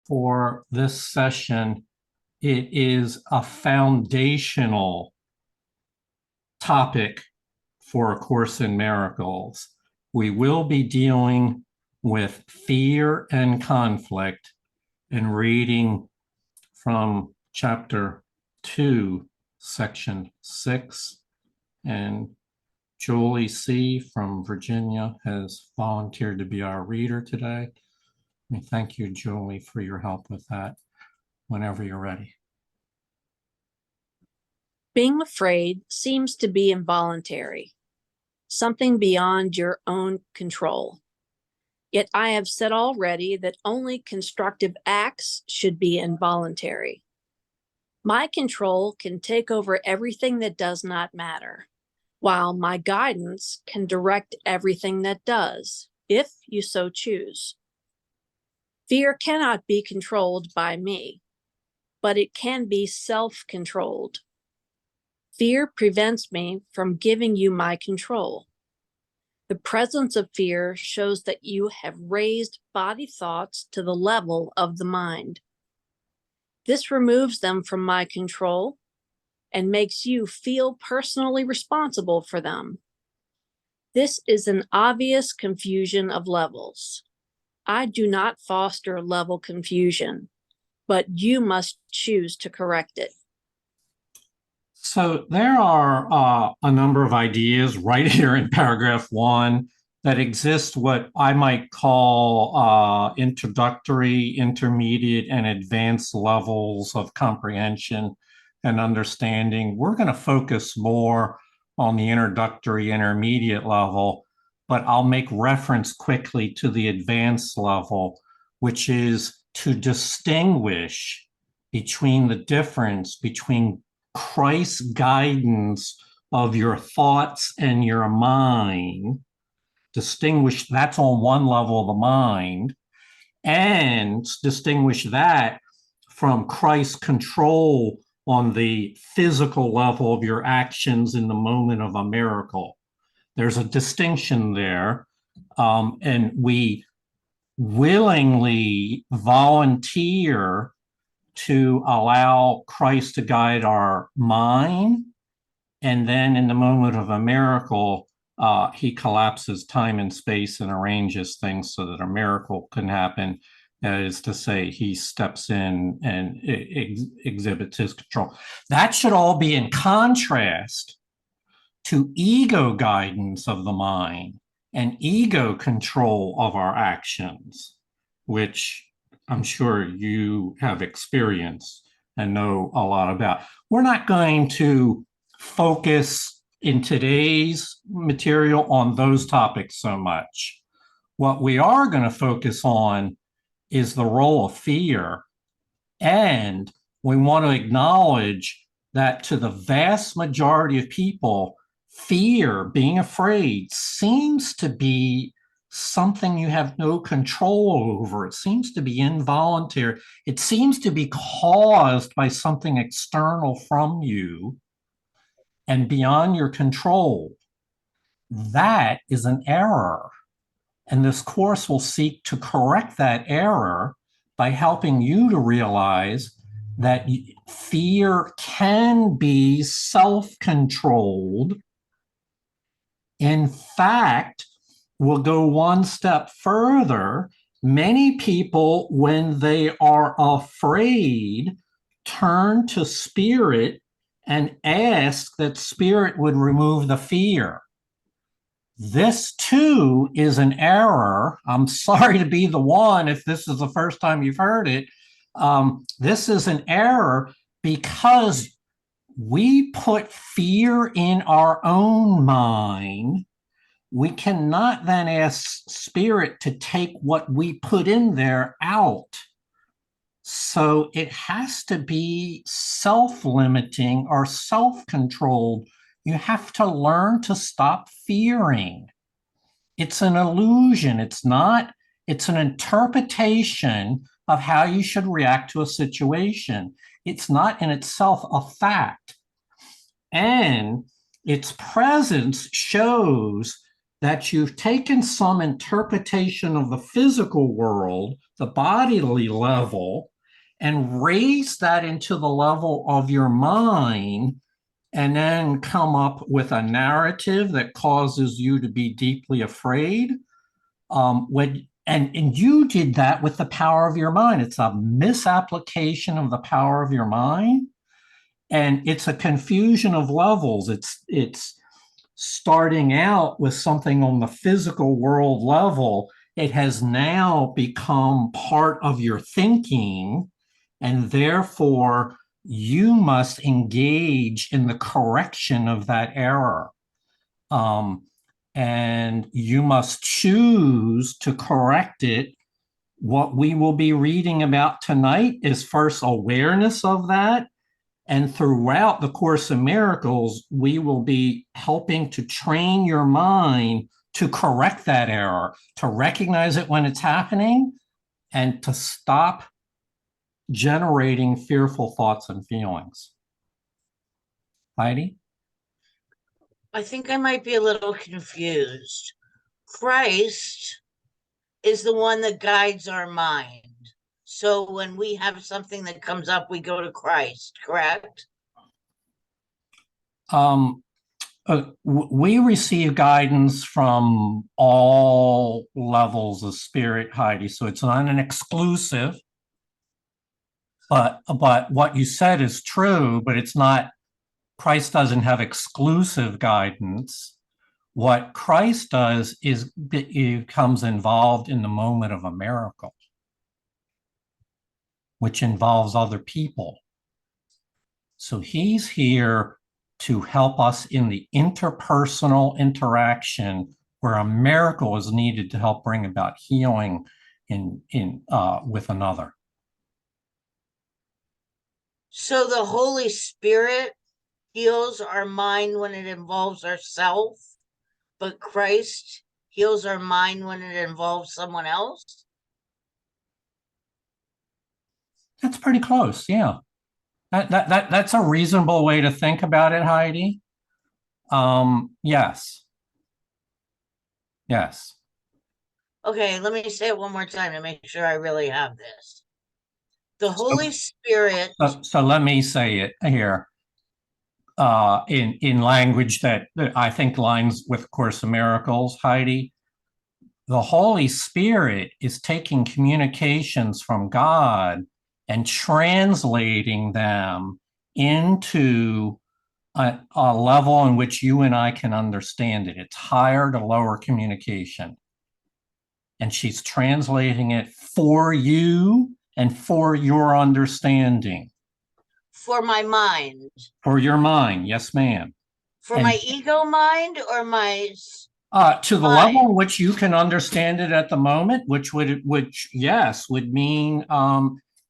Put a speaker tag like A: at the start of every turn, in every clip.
A: for this session. It is a foundational topic for A Course in Miracles. We will be dealing with fear and conflict and reading from chapter 2, section 6. And Julie C. from Virginia has volunteered to be our reader today. We thank you, Julie, for your help with that whenever you're ready.
B: Being afraid seems to be involuntary, something beyond your own control. Yet I have said already that only constructive acts should be involuntary. My control can take over everything that does not matter, while my guidance can direct everything that does, if you so choose. Fear cannot be controlled by me, but it can be self-controlled. Fear prevents me from giving you my control. The presence of fear shows that you have raised body thoughts to the level of the mind. This removes them from my control and makes you feel personally responsible for them. This is an obvious confusion of levels. I do not foster level confusion, but you must choose to correct it.
A: So there are a number of ideas right here in paragraph 1 that exist what I might call introductory, intermediate, and advanced levels of comprehension and understanding. We're going to focus more on the introductory, intermediate level, but I'll make reference quickly to the advanced level, which is to distinguish between the difference between Christ's guidance of your thoughts and your mind, distinguish that's on one level of the mind, and distinguish that from Christ's control on the physical level of your actions in the moment of a miracle. There's a distinction there, and we willingly volunteer to allow Christ to guide our mind. And then in the moment of a miracle, he collapses time and space and arranges things so that a miracle can happen. That is to say, he steps in and exhibits his control. That should all be in contrast to ego guidance of the mind and ego control of our actions, which I'm sure you have experienced and know a lot about. We're not going to focus in today's material on those topics so much. What we are going to focus on is the role of fear. And we want to acknowledge that to the vast majority of people, fear, being afraid, seems to be something you have no control over. It seems to be involuntary. It seems to be caused by something external from you and beyond your control. That is an error. And this course will seek to correct that error by helping you to realize that fear can be self-controlled. In fact, we'll go one step further. Many people, when they are afraid, turn to spirit and ask that spirit would remove the fear. This too is an error. I'm sorry to be the one if this is the first time you've heard it. This is an error because we put fear in our own mind. We cannot then ask spirit to take what we put in there out. So it has to be self-limiting or self-controlled. You have to learn to stop fearing. It's an illusion. It's an interpretation of how you should react to a situation. It's not in itself a fact. And its presence shows that you've taken some interpretation of the physical world, the bodily level, and raised that into the level of your mind, and then come up with a narrative that causes you to be deeply afraid. And you did that with the power of your mind. It's a misapplication of the power of your mind, and it's a confusion of levels. It's starting out with something on the physical world level. It has now become part of your thinking, and therefore you must engage in the correction of that error. And you must choose to correct it. What we will be reading about tonight is first awareness of that. And throughout the Course in Miracles, we will be helping to train your mind to correct that error, to recognize it when it's happening, and to stop generating fearful thoughts and feelings. Heidi?
C: I think I might be a little confused. Christ is the one that guides our mind. So when we have something that comes up, we go to Christ, correct?
A: We receive guidance from all levels of spirit, Heidi. So it's not an exclusive. But what you said is true, but it's not. Christ doesn't have exclusive guidance. What Christ does is he becomes involved in the moment of a miracle, which involves other people. So he's here to help us in the interpersonal interaction where a miracle is needed to help bring about healing with another.
C: So the Holy Spirit heals our mind when it involves ourself, but Christ heals our mind when it involves someone else?
A: That's pretty close, yeah. That's a reasonable way to think about it, Heidi. Yes. Yes.
C: Okay, let me say it one more time to make sure I really have this. The Holy Spirit.
A: So let me say it here in language that I think lines with Course in Miracles, Heidi. The Holy Spirit is taking communications from God and translating them into a level in which you and I can understand it. It's higher to lower communication. And she's translating it for you and for your understanding.
C: For my mind.
A: For your mind, yes, ma'am.
C: For
A: and,
C: my ego mind or my
A: to the
C: mind?
A: level in which you can understand it at the moment, which would mean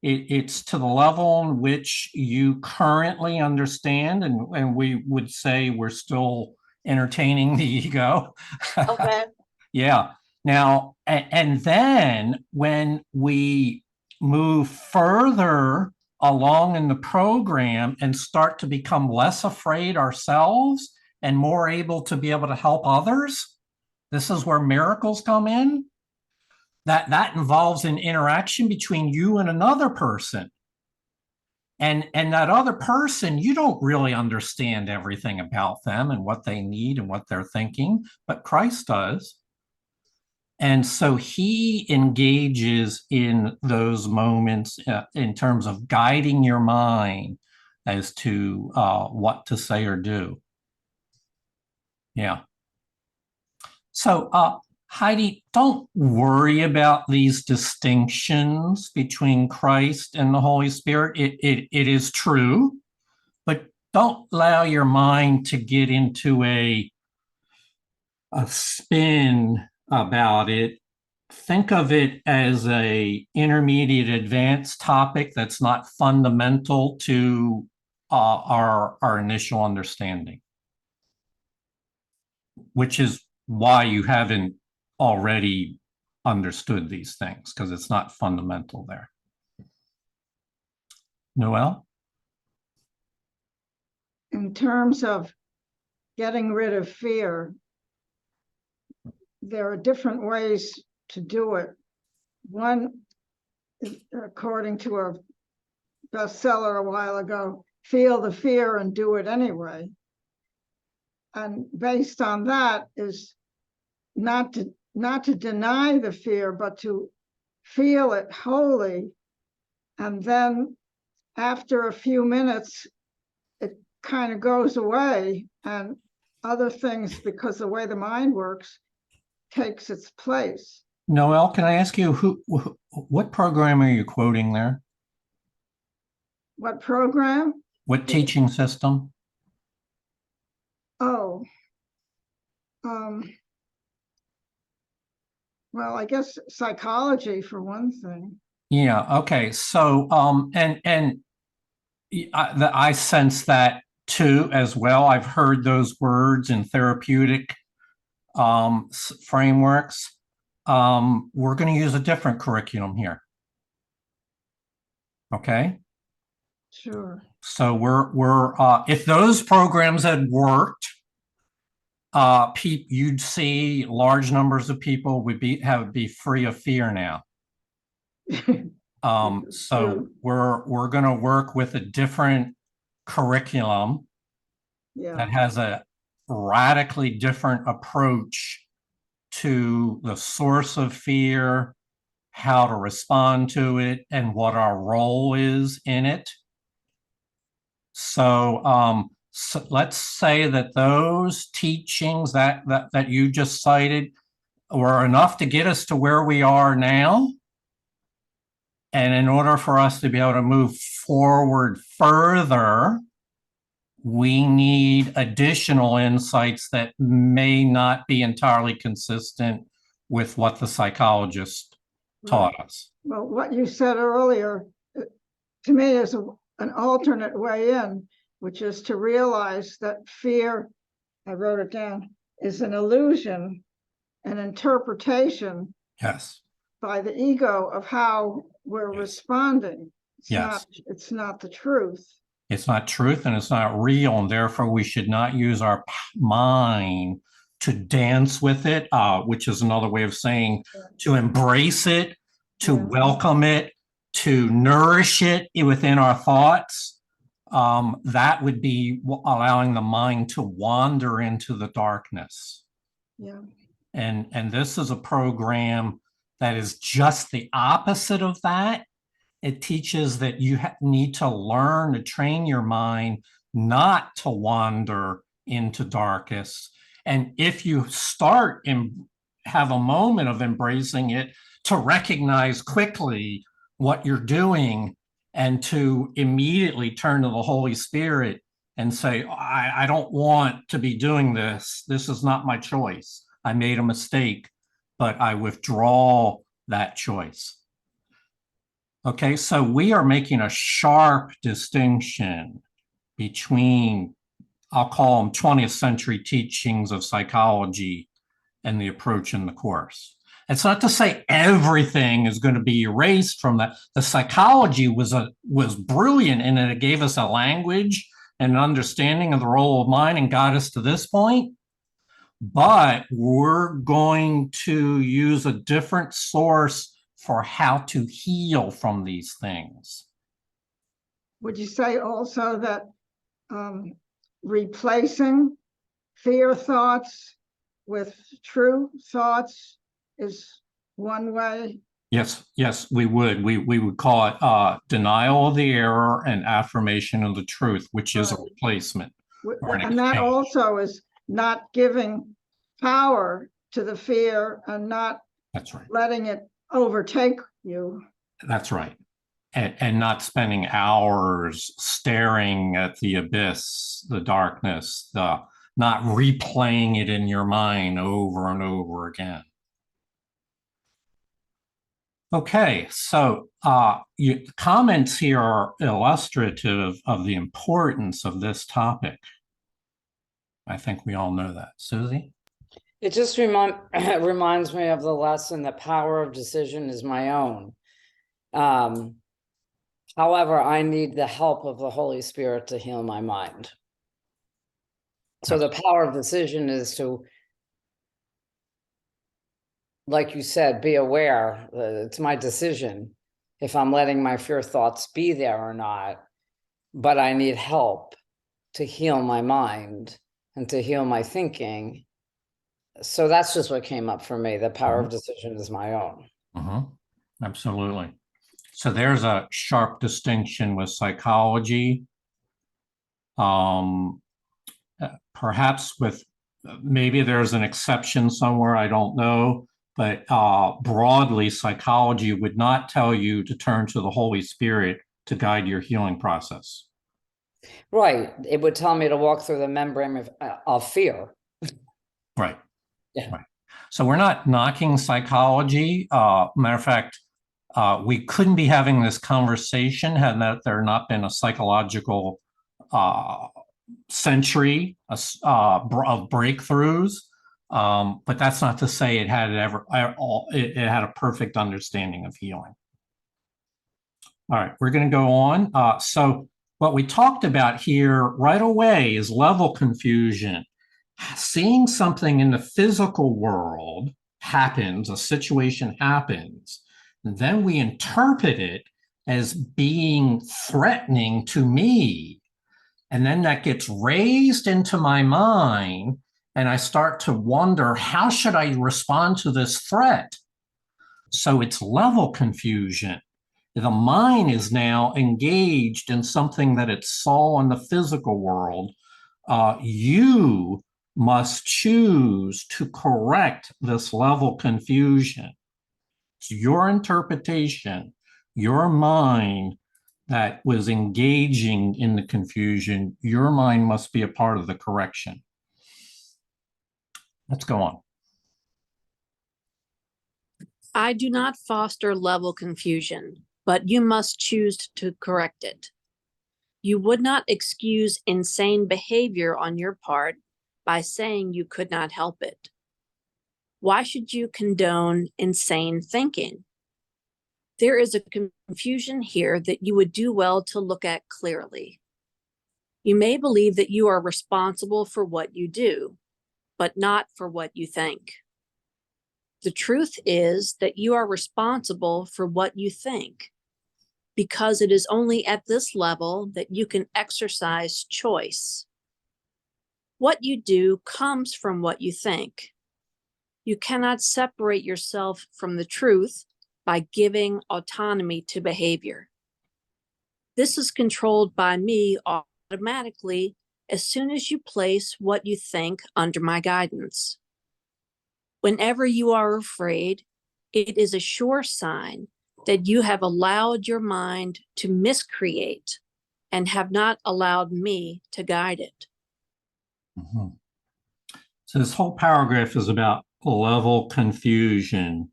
A: it's to the level in which you currently understand, and we would say we're still entertaining the ego.
C: Okay.
A: Yeah. Now, and then when we move further along in the program and start to become less afraid ourselves and more able to be able to help others, this is where miracles come in. That involves an interaction between you and another person. And that other person, you don't really understand everything about them and what they need and what they're thinking, but Christ does. And so he engages in those moments in terms of guiding your mind as to what to say or do. Yeah. So, Heidi, don't worry about these distinctions between Christ and the Holy Spirit. It is true, but don't allow your mind to get into a spin about it. Think of it as a intermediate advanced topic that's not fundamental to our initial understanding, which is why you haven't already understood these things, because it's not fundamental there. Noelle?
D: In terms of getting rid of fear, there are different ways to do it. One, according to a bestseller a while ago, feel the fear and do it anyway. And based on that is not to deny the fear, but to feel it wholly. And then after a few minutes, it kind of goes away, and other things, because the way the mind works, takes its place.
A: Noel, can I ask you what program are you quoting there?
D: What program?
A: What teaching system?
D: Oh, well, I guess psychology for one thing.
A: Yeah. Okay. So, I sense that too as well. I've heard those words in therapeutic frameworks. We're going to use a different curriculum here. Okay.
D: Sure.
A: So we're if those programs had worked, you'd see large numbers of people would be free of fear now. So we're going to work with a different curriculum that has a radically different approach to the source of fear, how to respond to it, and what our role is in it. So, let's say that those teachings that you just cited were enough to get us to where we are now. And in order for us to be able to move forward further, we need additional insights that may not be entirely consistent with what the psychologist taught us.
D: Well, what you said earlier, to me, is an alternate way in, which is to realize that fear, I wrote it down, is an illusion, an interpretation
A: Yes.
D: by the ego of how we're responding. It's not the truth.
A: It's not truth and it's not real, and therefore we should not use our mind to dance with it, which is another way of saying to embrace it, to welcome it, to nourish it within our thoughts. That would be allowing the mind to wander into the darkness.
D: Yeah.
A: And this is a program that is just the opposite of that. It teaches that you need to learn to train your mind not to wander into darkness. And if you start and have a moment of embracing it, to recognize quickly what you're doing and to immediately turn to the Holy Spirit and say, I don't want to be doing this. This is not my choice. I made a mistake, but I withdraw that choice. Okay, so we are making a sharp distinction between, I'll call them 20th century teachings of psychology and the approach in the course. It's not to say everything is going to be erased from that. The psychology was brilliant in that it gave us a language and an understanding of the role of mind and got us to this point. But we're going to use a different source for how to heal from these things.
D: Would you say also that replacing fear thoughts with true thoughts is one way?
A: Yes, we would. We would call it denial of the error and affirmation of the truth, which is a replacement.
D: And that also is not giving power to the fear and not letting it overtake you.
A: That's right. And not spending hours staring at the abyss, the darkness, not replaying it in your mind over and over again. Okay, so comments here are illustrative of the importance of this topic. I think we all know that. Susie?
E: It just reminds me of the lesson that power of decision is my own. However, I need the help of the Holy Spirit to heal my mind. So the power of decision is to like you said, be aware. It's my decision if I'm letting my fear thoughts be there or not. But I need help to heal my mind and to heal my thinking. So that's just what came up for me. The power of decision is my own.
A: Absolutely. So there's a sharp distinction with psychology. Perhaps with maybe there's an exception somewhere, I don't know, but broadly, psychology would not tell you to turn to the Holy Spirit to guide your healing process.
E: Right. It would tell me to walk through the membrane of fear.
A: Right.
E: Yeah.
A: Right. So we're not knocking psychology. Matter of fact, we couldn't be having this conversation had there not been a psychological century of breakthroughs. But that's not to say it had it had a perfect understanding of healing. All right, we're going to go on. So what we talked about here right away is level confusion. Seeing something in the physical world happens, a situation happens, and then we interpret it as being threatening to me. And then that gets raised into my mind, and I start to wonder, how should I respond to this threat? So it's level confusion. The mind is now engaged in something that it saw in the physical world. You must choose to correct this level confusion. It's your interpretation, your mind that was engaging in the confusion. Your mind must be a part of the correction. Let's go on.
B: I do not foster level confusion, but you must choose to correct it. You would not excuse insane behavior on your part by saying you could not help it. Why should you condone insane thinking? There is a confusion here that you would do well to look at clearly. You may believe that you are responsible for what you do, but not for what you think. The truth is that you are responsible for what you think, because it is only at this level that you can exercise choice. What you do comes from what you think. You cannot separate yourself from the truth by giving autonomy to behavior. This is controlled by me automatically as soon as you place what you think under my guidance. Whenever you are afraid, it is a sure sign that you have allowed your mind to miscreate and have not allowed me to guide it.
A: So this whole paragraph is about level confusion,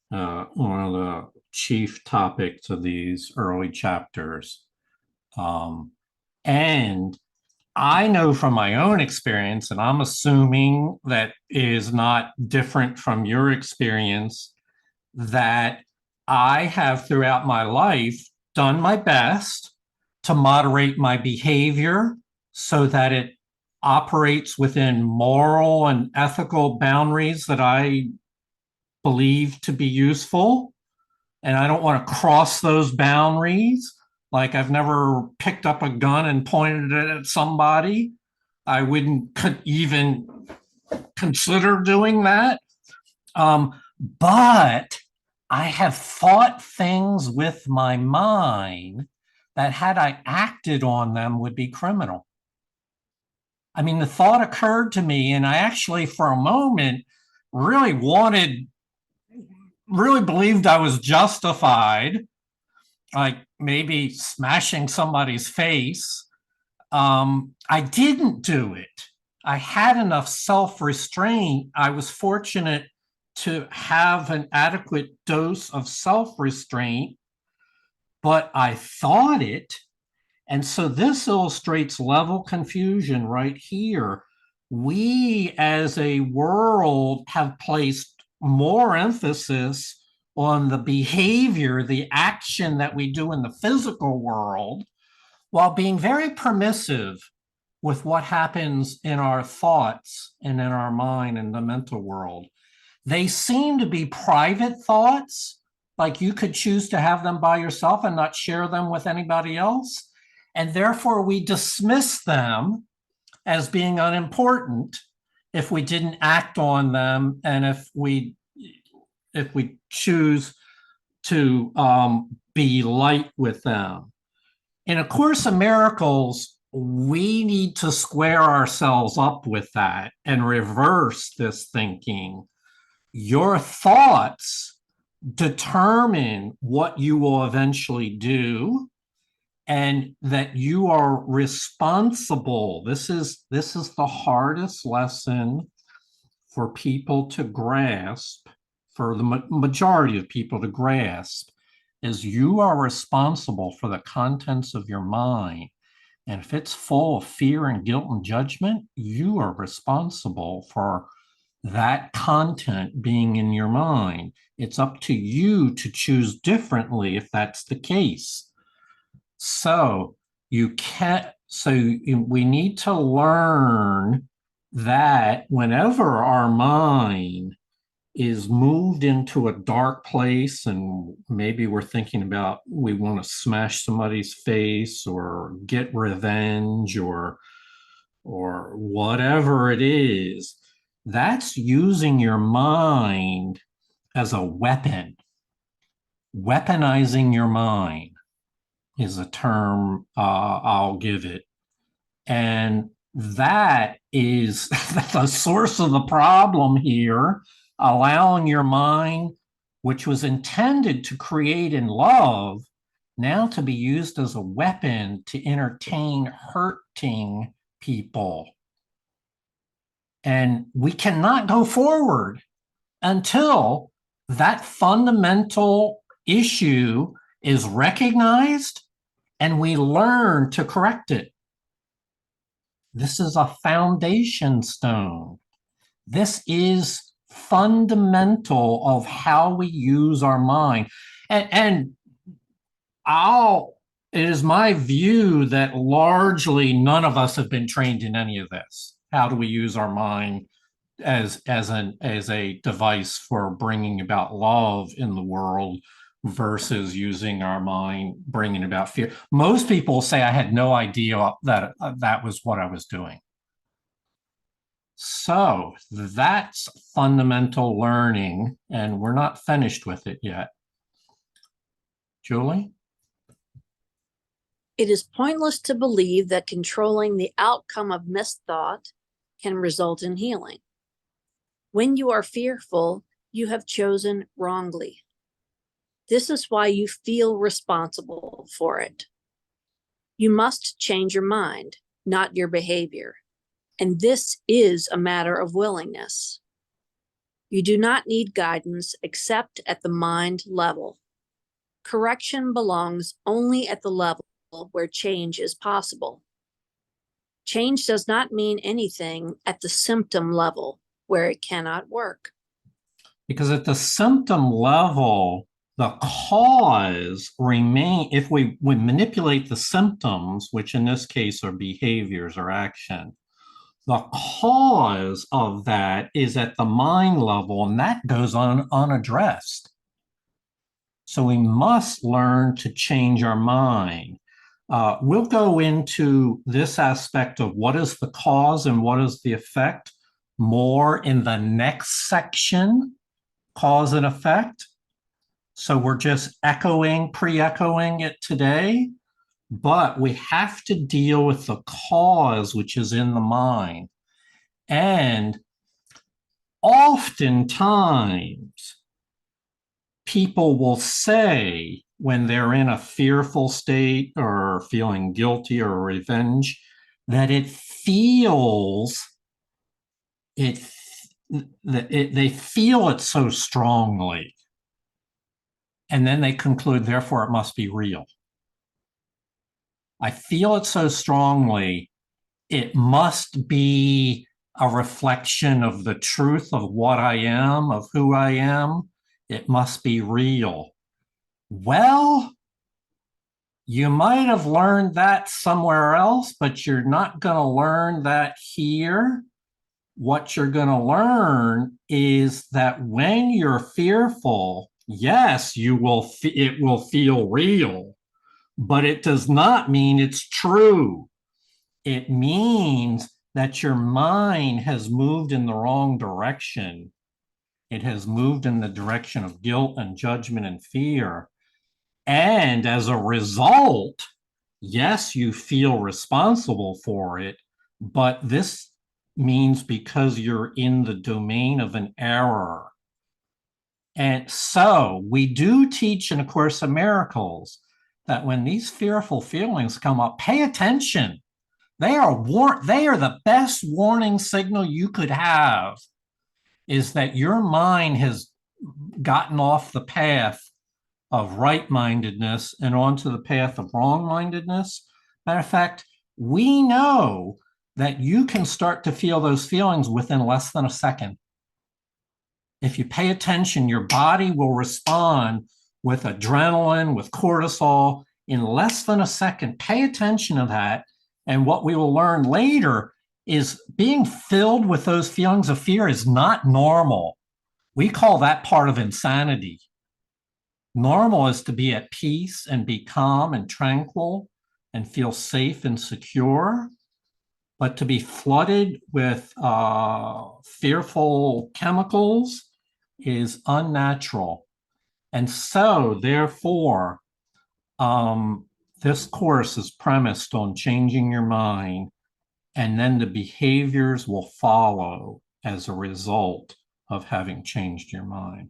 A: one of the chief topics of these early chapters. And I know from my own experience, and I'm assuming that is not different from your experience, that I have throughout my life done my best to moderate my behavior so that it operates within moral and ethical boundaries that I believe to be useful. And I don't want to cross those boundaries. Like I've never picked up a gun and pointed it at somebody. I wouldn't even consider doing that. But I have thought things with my mind that had I acted on them would be criminal. I mean, the thought occurred to me, and I actually, for a moment, really believed I was justified, like maybe smashing somebody's face. I didn't do it. I had enough self-restraint. I was fortunate to have an adequate dose of self-restraint, but I thought it. And so this illustrates level confusion right here. We as a world have placed more emphasis on the behavior, the action that we do in the physical world, while being very permissive with what happens in our thoughts and in our mind and the mental world. They seem to be private thoughts, like you could choose to have them by yourself and not share them with anybody else. And therefore, we dismiss them as being unimportant if we didn't act on them, and if we choose to be light with them. In A Course in Miracles, we need to square ourselves up with that and reverse this thinking. Your thoughts determine what you will eventually do, and that you are responsible. This is the hardest lesson for people to grasp, for the majority of people to grasp, is you are responsible for the contents of your mind. And if it's full of fear and guilt and judgment, you are responsible for that content being in your mind. It's up to you to choose differently if that's the case. So you can't, so we need to learn that whenever our mind is moved into a dark place, and maybe we're thinking about we want to smash somebody's face or get revenge or whatever it is, that's using your mind as a weapon. Weaponizing your mind is a term I'll give it. And that is the source of the problem here, allowing your mind, which was intended to create in love, now to be used as a weapon to entertain hurting people. And we cannot go forward until that fundamental issue is recognized and we learn to correct it. This is a foundation stone. This is fundamental of how we use our mind. And it is my view that largely none of us have been trained in any of this. How do we use our mind as a device for bringing about love in the world versus using our mind bringing about fear? Most people say I had no idea that that was what I was doing. So that's fundamental learning, and we're not finished with it yet. Julie?
B: It is pointless to believe that controlling the outcome of misthought can result in healing. When you are fearful, you have chosen wrongly. This is why you feel responsible for it. You must change your mind, not your behavior. And this is a matter of willingness. You do not need guidance except at the mind level. Correction belongs only at the level where change is possible. Change does not mean anything at the symptom level where it cannot work.
A: Because at the symptom level, the cause remain, if we manipulate the symptoms, which in this case are behaviors or action, the cause of that is at the mind level, and that goes on unaddressed. So we must learn to change our mind. We'll go into this aspect of what is the cause and what is the effect more in the next section, cause and effect. So we're just pre-echoing it today, but we have to deal with the cause, which is in the mind. And oftentimes, people will say when they're in a fearful state or feeling guilty or revenge, that they feel it so strongly. And then they conclude, therefore, it must be real. I feel it so strongly, it must be a reflection of the truth of what I am, of who I am. It must be real. Well, you might have learned that somewhere else, but you're not going to learn that here. what you're going to learn is that when you're fearful, yes, it will feel real, but it does not mean it's true. It means that your mind has moved in the wrong direction. It has moved in the direction of guilt and judgment and fear. And as a result, yes, you feel responsible for it, but this means because you're in the domain of an error. And so we do teach in A Course in Miracles that when these fearful feelings come up, pay attention. They are the best warning signal you could have, is that your mind has gotten off the path of right-mindedness and onto the path of wrong-mindedness. Matter of fact, we know that you can start to feel those feelings within less than a second. If you pay attention, your body will respond with adrenaline, with cortisol in less than a second. Pay attention to that. And what we will learn later is being filled with those feelings of fear is not normal. We call that part of insanity. Normal is to be at peace and be calm and tranquil and feel safe and secure. But to be flooded with fearful chemicals is unnatural. And so, therefore, this course is premised on changing your mind, and then the behaviors will follow as a result of having changed your mind.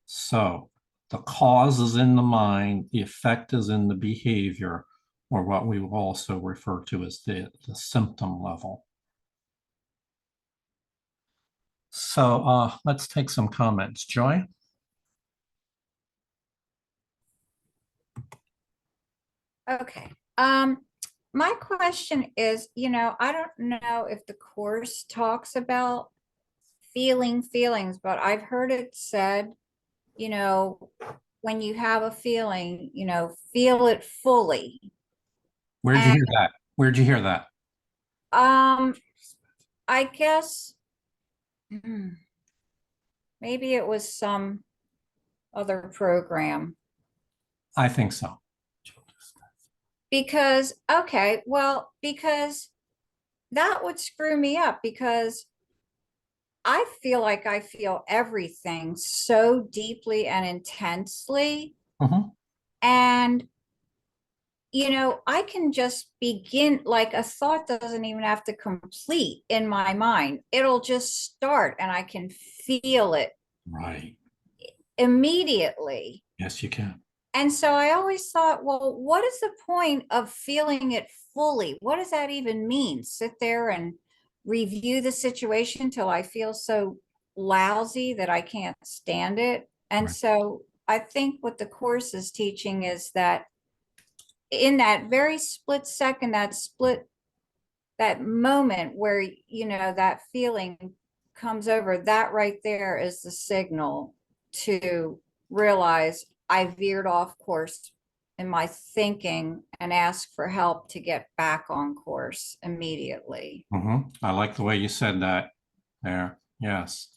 A: So, the cause is in the mind, the effect is in the behavior, or what we will also refer to as the symptom level. So let's take some comments. Joy?
F: Okay. My question is, I don't know if the course talks about feeling feelings, but I've heard it said, when you have a feeling, feel it fully.
A: Where'd you hear that? Where'd you hear that?
F: I guess maybe it was some other program.
A: I think so.
F: Because that would screw me up, because I feel like I feel everything so deeply and intensely.
A: Mhm.
F: And, I can just begin, like a thought doesn't even have to complete in my mind. It'll just start and I can feel it
A: Right.
F: immediately.
A: Yes, you can.
F: And so I always thought, well, what is the point of feeling it fully? What does that even mean? Sit there and review the situation till I feel so lousy that I can't stand it. And
A: Right.
F: so I think what the course is teaching is that in that very split second, that moment where, that feeling comes over, that right there is the signal to realize I veered off course in my thinking and ask for help to get back on course immediately.
A: I like the way you said that there. Yes.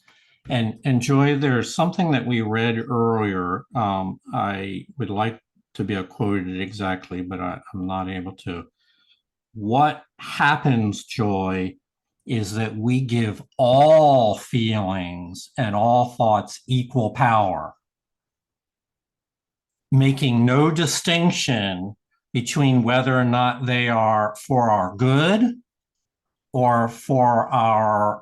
A: And Joy, there's something that we read earlier. I would like to be quoted exactly, but I'm not able to. What happens, Joy, is that we give all feelings and all thoughts equal power, making no distinction between whether or not they are for our good or for our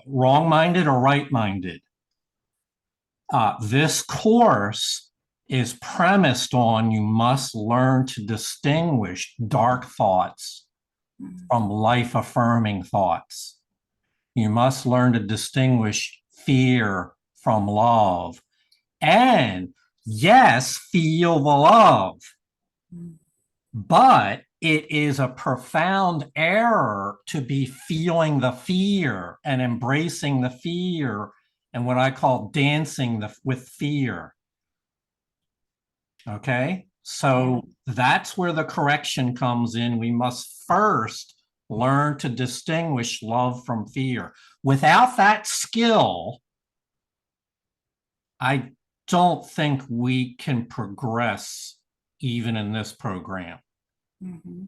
A: wrong-minded or right-minded. This course is premised on you must learn to distinguish dark thoughts from life-affirming thoughts. You must learn to distinguish fear from love. And yes, feel the love. But it is a profound error to be feeling the fear and embracing the fear and what I call dancing with fear. Okay, so that's where the correction comes in. We must first learn to distinguish love from fear. Without that skill, I don't think we can progress even in this program.
F: Mhm.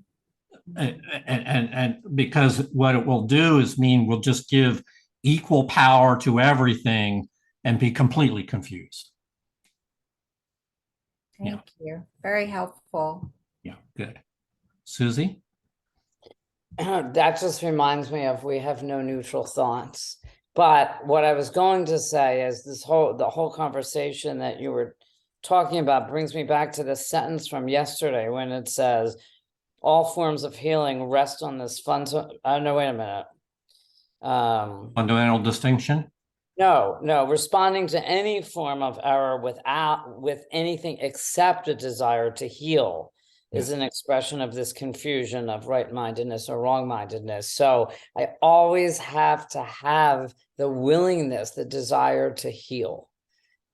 A: And because what it will do is mean we'll just give equal power to everything and be completely confused.
F: Thank you. Very helpful.
A: Yeah, good. Susie?
E: That just reminds me of we have no neutral thoughts. But what I was going to say is the whole conversation that you were talking about brings me back to the sentence from yesterday when it says, all forms of healing rest on this no, wait a minute.
A: Fundamental distinction?
E: No, responding to any form of error with anything except a desire to heal is an expression of this confusion of right-mindedness or wrong-mindedness. So I always have to have the willingness, the desire to heal.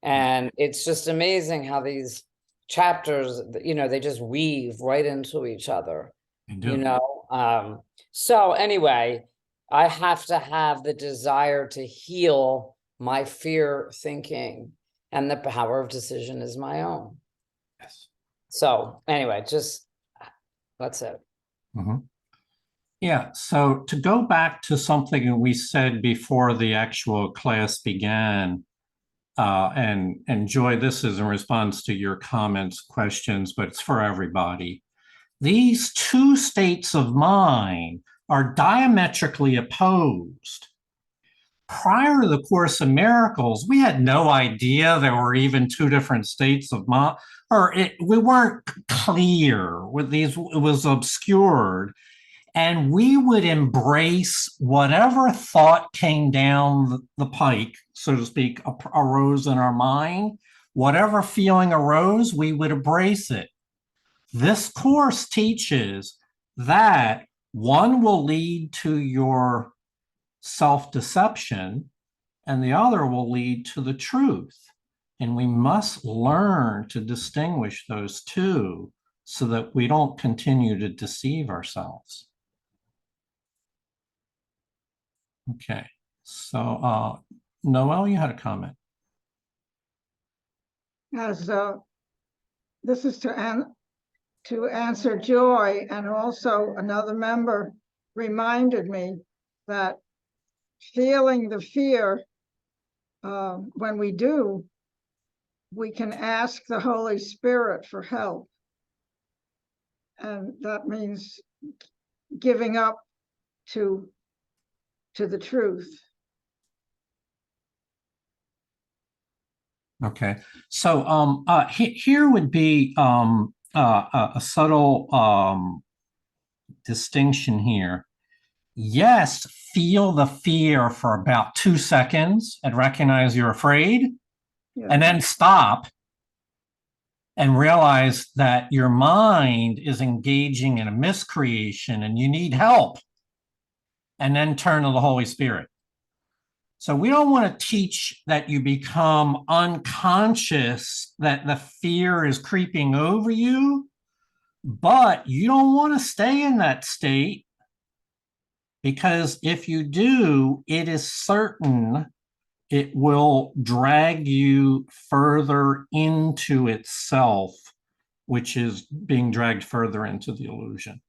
E: And it's just amazing how these chapters, they just weave right into each other, so anyway, I have to have the desire to heal my fear thinking, and the power of decision is my own.
A: Yes.
E: So anyway, that's it.
A: Mm-hmm. Yeah, so to go back to something we said before the actual class began, and Joy, this is in response to your comments, questions, but it's for everybody. These two states of mind are diametrically opposed. Prior to the Course in Miracles, we had no idea there were even two different states of mind, we weren't clear with these, it was obscured. And we would embrace whatever thought came down the pike, so to speak, arose in our mind. Whatever feeling arose, we would embrace it. This course teaches that one will lead to your self-deception and the other will lead to the truth. And we must learn to distinguish those two so that we don't continue to deceive ourselves. Okay, so Noel, you had a comment.
D: As this is to answer Joy, and also another member reminded me that feeling the fear, when we do, we can ask the Holy Spirit for help. And that means giving up to the truth.
A: Okay, so here would be a subtle distinction here. Yes, feel the fear for about 2 seconds and recognize you're afraid, and then stop and realize that your mind is engaging in a miscreation and you need help, and then turn to the Holy Spirit. So we don't want to teach that you become unconscious, that the fear is creeping over you, but you don't want to stay in that state, because if you do, it is certain it will drag you further into itself, which is being dragged further into the illusion.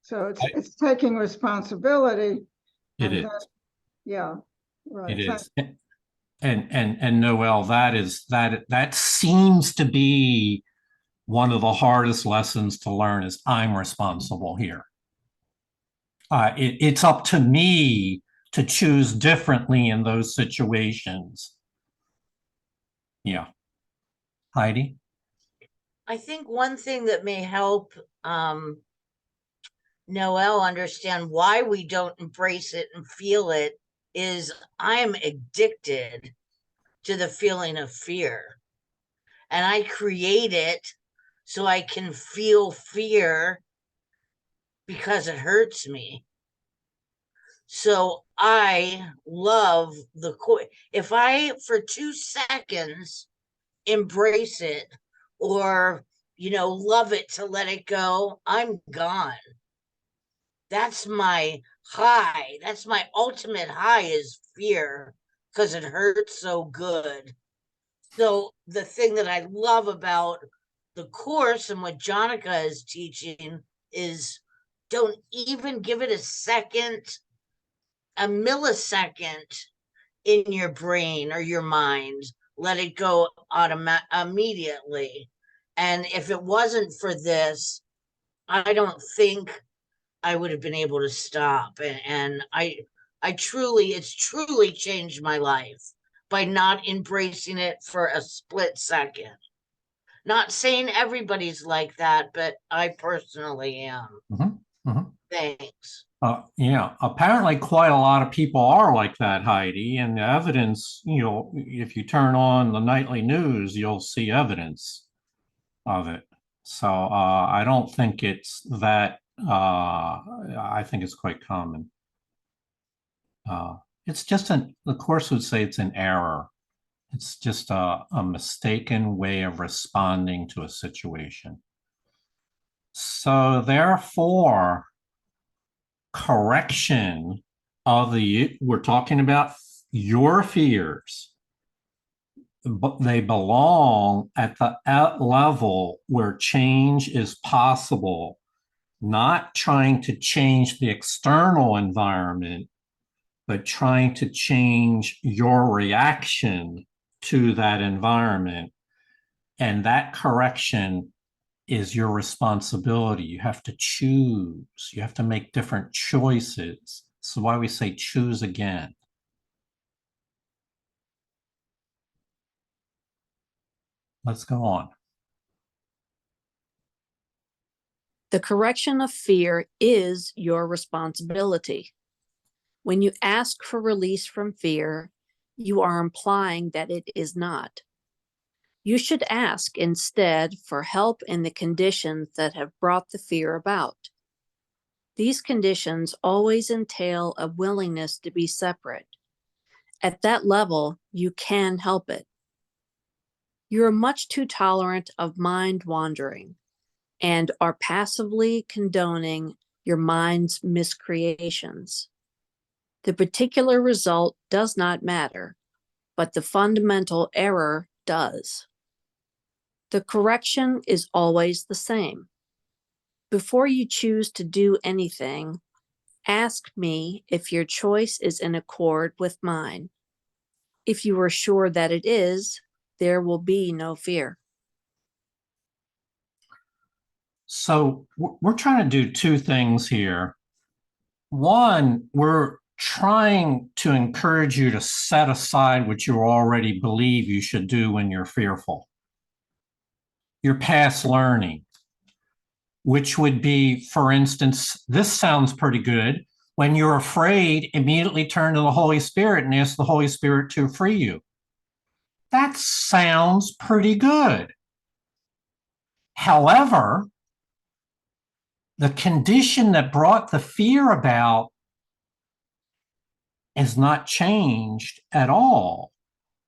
D: So it's taking responsibility.
A: It is.
D: Yeah, right.
A: It is. And Noel, that seems to be one of the hardest lessons to learn, is I'm responsible here. It's up to me to choose differently in those situations. Yeah. Heidi?
C: I think one thing that may help Noel understand why we don't embrace it and feel it is I am addicted to the feeling of fear. And I create it so I can feel fear because it hurts me. So I love if I for 2 seconds embrace it, or love it to let it go, I'm gone. that's my high. That's my ultimate high is fear because it hurts so good. So the thing that I love about the course and what Jonica is teaching is don't even give it a millisecond in your brain or your mind. Let it go immediately. And if it wasn't for this, I don't think I would have been able to stop. And it's truly changed my life by not embracing it for a split second. Not saying everybody's like that, but I personally am.
A: Mhm, mhm.
C: Thanks.
A: Yeah, apparently quite a lot of people are like that, Heidi, and the evidence, if you turn on the nightly news, you'll see evidence of it. So I don't think it's that, I think it's quite common. It's just the course would say it's an error. It's just a mistaken way of responding to a situation. So therefore, correction of we're talking about your fears, but they belong at the level where change is possible, not trying to change the external environment, but trying to change your reaction to that environment. And that correction is your responsibility. You have to choose. You have to make different choices. So why we say choose again. Let's go on.
B: The correction of fear is your responsibility. When you ask for release from fear, you are implying that it is not. You should ask instead for help in the conditions that have brought the fear about. These conditions always entail a willingness to be separate. At that level, you can help it. You are much too tolerant of mind wandering and are passively condoning your mind's miscreations. The particular result does not matter, but the fundamental error does. The correction is always the same. Before you choose to do anything, ask me if your choice is in accord with mine. If you are sure that it is, there will be no fear.
A: So we're trying to do two things here. One, we're trying to encourage you to set aside what you already believe you should do when you're fearful. Your past learning, which would be, for instance, this sounds pretty good. When you're afraid, immediately turn to the Holy Spirit and ask the Holy Spirit to free you. That sounds pretty good. However, the condition that brought the fear about is not changed at all.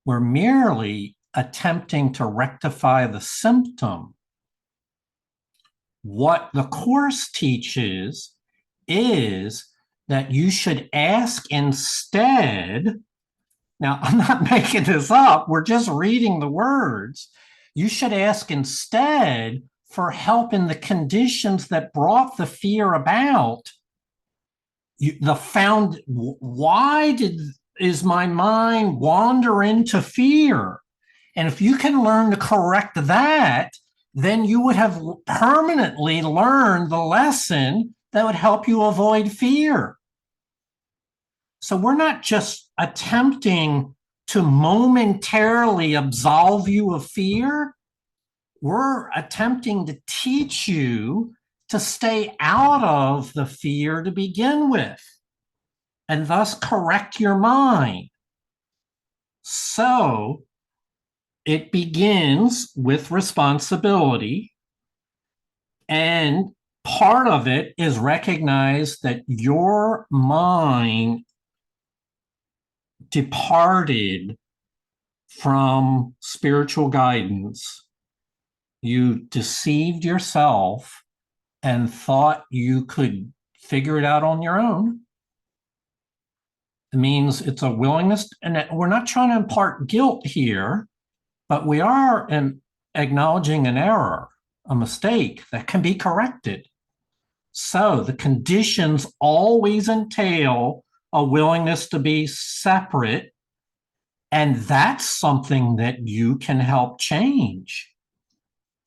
A: We're merely attempting to rectify the symptom. What the Course teaches is that you should ask instead. Now, I'm not making this up. We're just reading the words. You should ask instead for help in the conditions that brought the fear about. Why is my mind wander into fear? And if you can learn to correct that, then you would have permanently learned the lesson that would help you avoid fear. So we're not just attempting to momentarily absolve you of fear. We're attempting to teach you to stay out of the fear to begin with, and thus correct your mind. So it begins with responsibility, and part of it is recognize that your mind departed from spiritual guidance. You deceived yourself and thought you could figure it out on your own. It means it's a willingness, and we're not trying to impart guilt here, but we are acknowledging an error, a mistake that can be corrected. So the conditions always entail a willingness to be separate, and that's something that you can help change.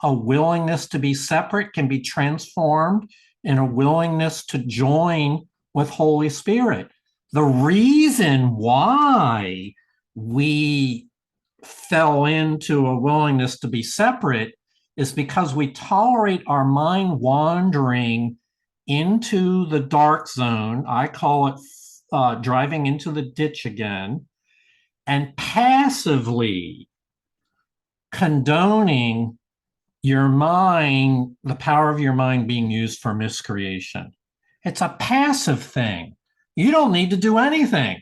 A: A willingness to be separate can be transformed in a willingness to join with Holy Spirit. The reason why we fell into a willingness to be separate is because we tolerate our mind wandering into the dark zone. I call it driving into the ditch again, and passively condoning your mind, the power of your mind being used for miscreation. It's a passive thing. You don't need to do anything.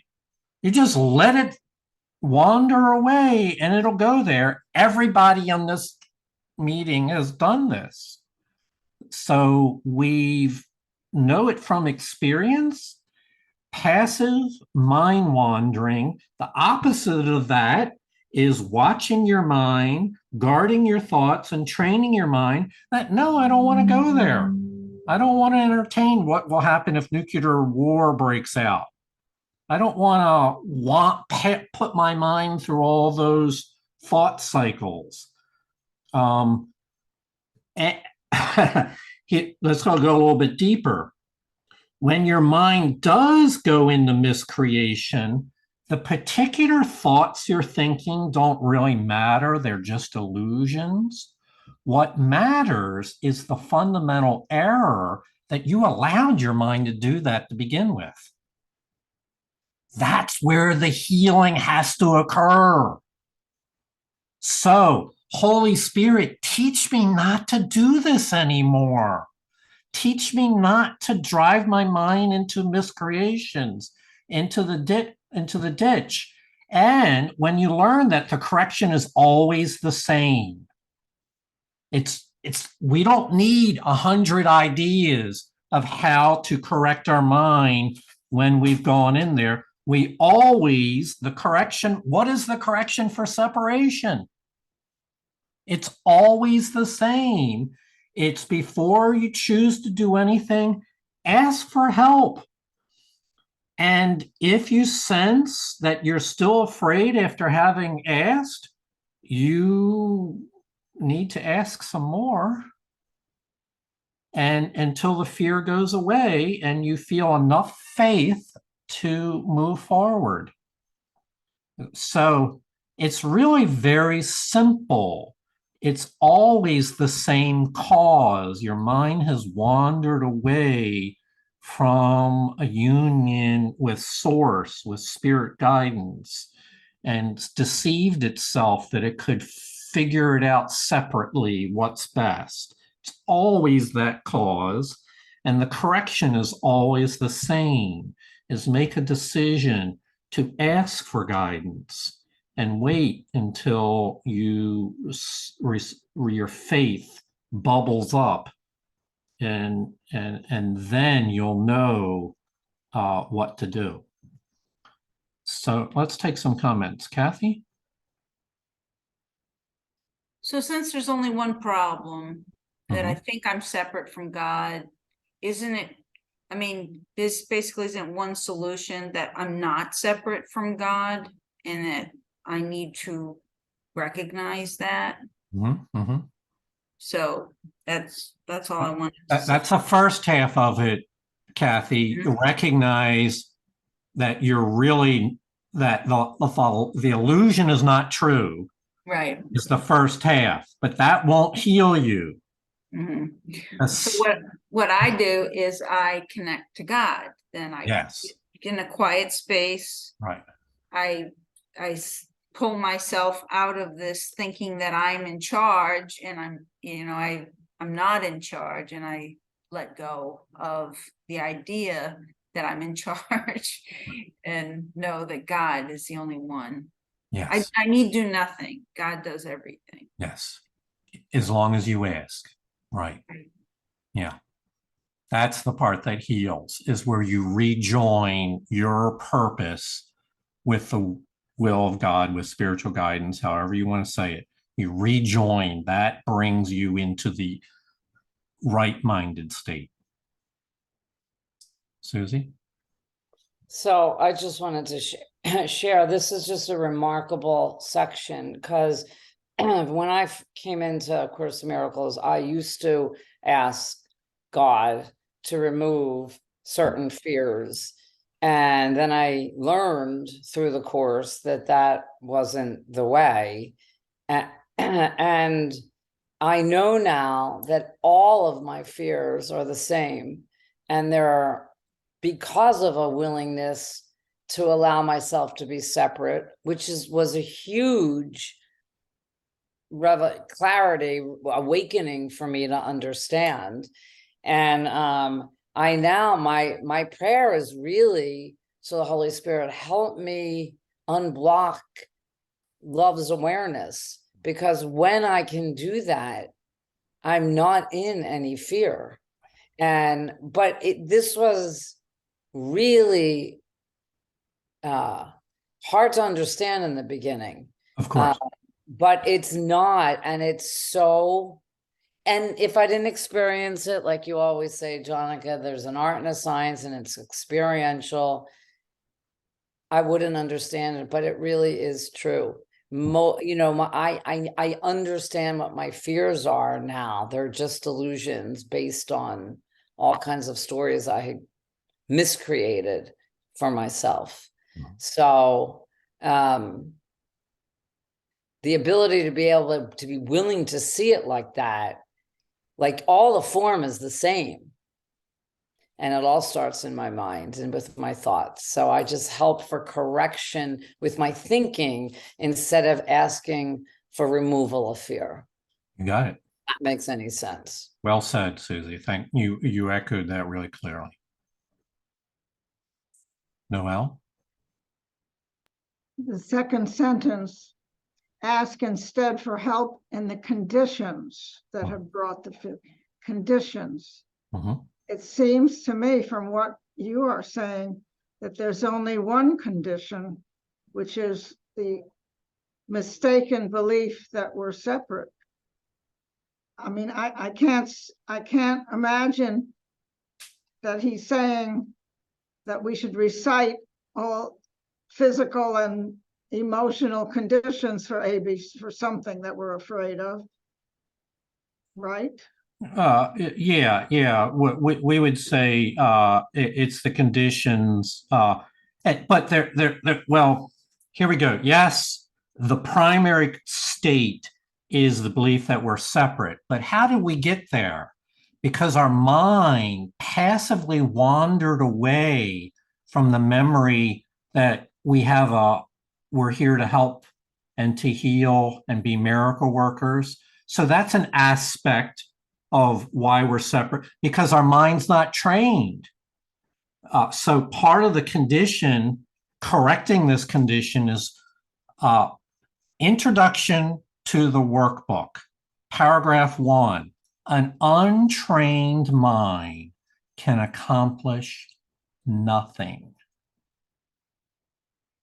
A: You just let it wander away and it'll go there. Everybody on this meeting has done this. So we know it from experience. Passive mind wandering, the opposite of that is watching your mind, guarding your thoughts, and training your mind that, no, I don't want to go there. I don't want to entertain what will happen if nuclear war breaks out. I don't want to put my mind through all those thought cycles. Let's go a little bit deeper. When your mind does go into miscreation, the particular thoughts you're thinking don't really matter. They're just illusions. What matters is the fundamental error that you allowed your mind to do that to begin with. That's where the healing has to occur. So, Holy Spirit, teach me not to do this anymore. Teach me not to drive my mind into miscreations, into the ditch. And when you learn that the correction is always the same, we don't need 100 ideas of how to correct our mind when we've gone in there. The correction, what is the correction for separation? It's always the same. It's before you choose to do anything, ask for help. And if you sense that you're still afraid after having asked, you need to ask some more. And until the fear goes away and you feel enough faith to move forward. So it's really very simple. It's always the same cause. Your mind has wandered away from a union with source, with spirit guidance, and deceived itself that it could figure it out separately, what's best. It's always that cause. And the correction is always the same, is make a decision to ask for guidance and wait until your faith bubbles up, and then you'll know what to do. So let's take some comments. Kathy?
G: So since there's only one problem, that I think I'm separate from God, isn't it, I mean, this basically isn't one solution that I'm not separate from God and that I need to recognize that. So that's all I wanted to say.
A: That's the first half of it, Kathy. Recognize that you're really, that the illusion is not true.
G: Right.
A: It's the first half, but that won't heal you.
G: So what I do is I connect to God. Then I get in a quiet space.
A: Right.
G: I pull myself out of this thinking that I'm in charge, and I'm not in charge, and I let go of the idea that I'm in charge and know that God is the only one.
A: Yes.
G: I need do nothing. God does everything.
A: Yes. As long as you ask. Right. Yeah. That's the part that heals, is where you rejoin your purpose with the will of God, with spiritual guidance, however you want to say it. You rejoin, that brings you into the right-minded state. Susie?
E: So I just wanted to share, this is just a remarkable section, because when I came into A Course in Miracles, I used to ask God to remove certain fears. And then I learned through the course that that wasn't the way. And I know now that all of my fears are the same. And they're because of a willingness to allow myself to be separate, which was a huge clarity, awakening for me to understand. And I now, my prayer is really, so the Holy Spirit help me unblock love's awareness, because when I can do that, I'm not in any fear. But this was really hard to understand in the beginning.
A: Of course.
E: But it's not, and it's so, and if I didn't experience it, like you always say, Jonica, there's an art and a science, and it's experiential, I wouldn't understand it, but it really is true. I understand what my fears are now. They're just illusions based on all kinds of stories I had miscreated for myself. So the ability to be able to be willing to see it like that, like all the form is the same. And it all starts in my mind and with my thoughts. So I just help for correction with my thinking instead of asking for removal of fear.
A: You got it.
E: That makes any sense.
A: Well said, Susie. Thank you. You echoed that really clearly. Noel?
D: The second sentence, ask instead for help in the conditions that have brought the conditions.
A: Mm-hmm.
D: It seems to me from what you are saying that there's only one condition, which is the mistaken belief that we're separate. I mean, I can't imagine that he's saying that we should recite all physical and emotional conditions for for something that we're afraid of, right?
A: Yeah. We would say it's the conditions, but they're well, here we go. Yes, the primary state is the belief that we're separate, but how did we get there? Because our mind passively wandered away from the memory that we're here to help and to heal and be miracle workers. So that's an aspect of why we're separate, because our mind's not trained. So part of the condition, correcting this condition, is introduction to the workbook. Paragraph 1, an untrained mind can accomplish nothing.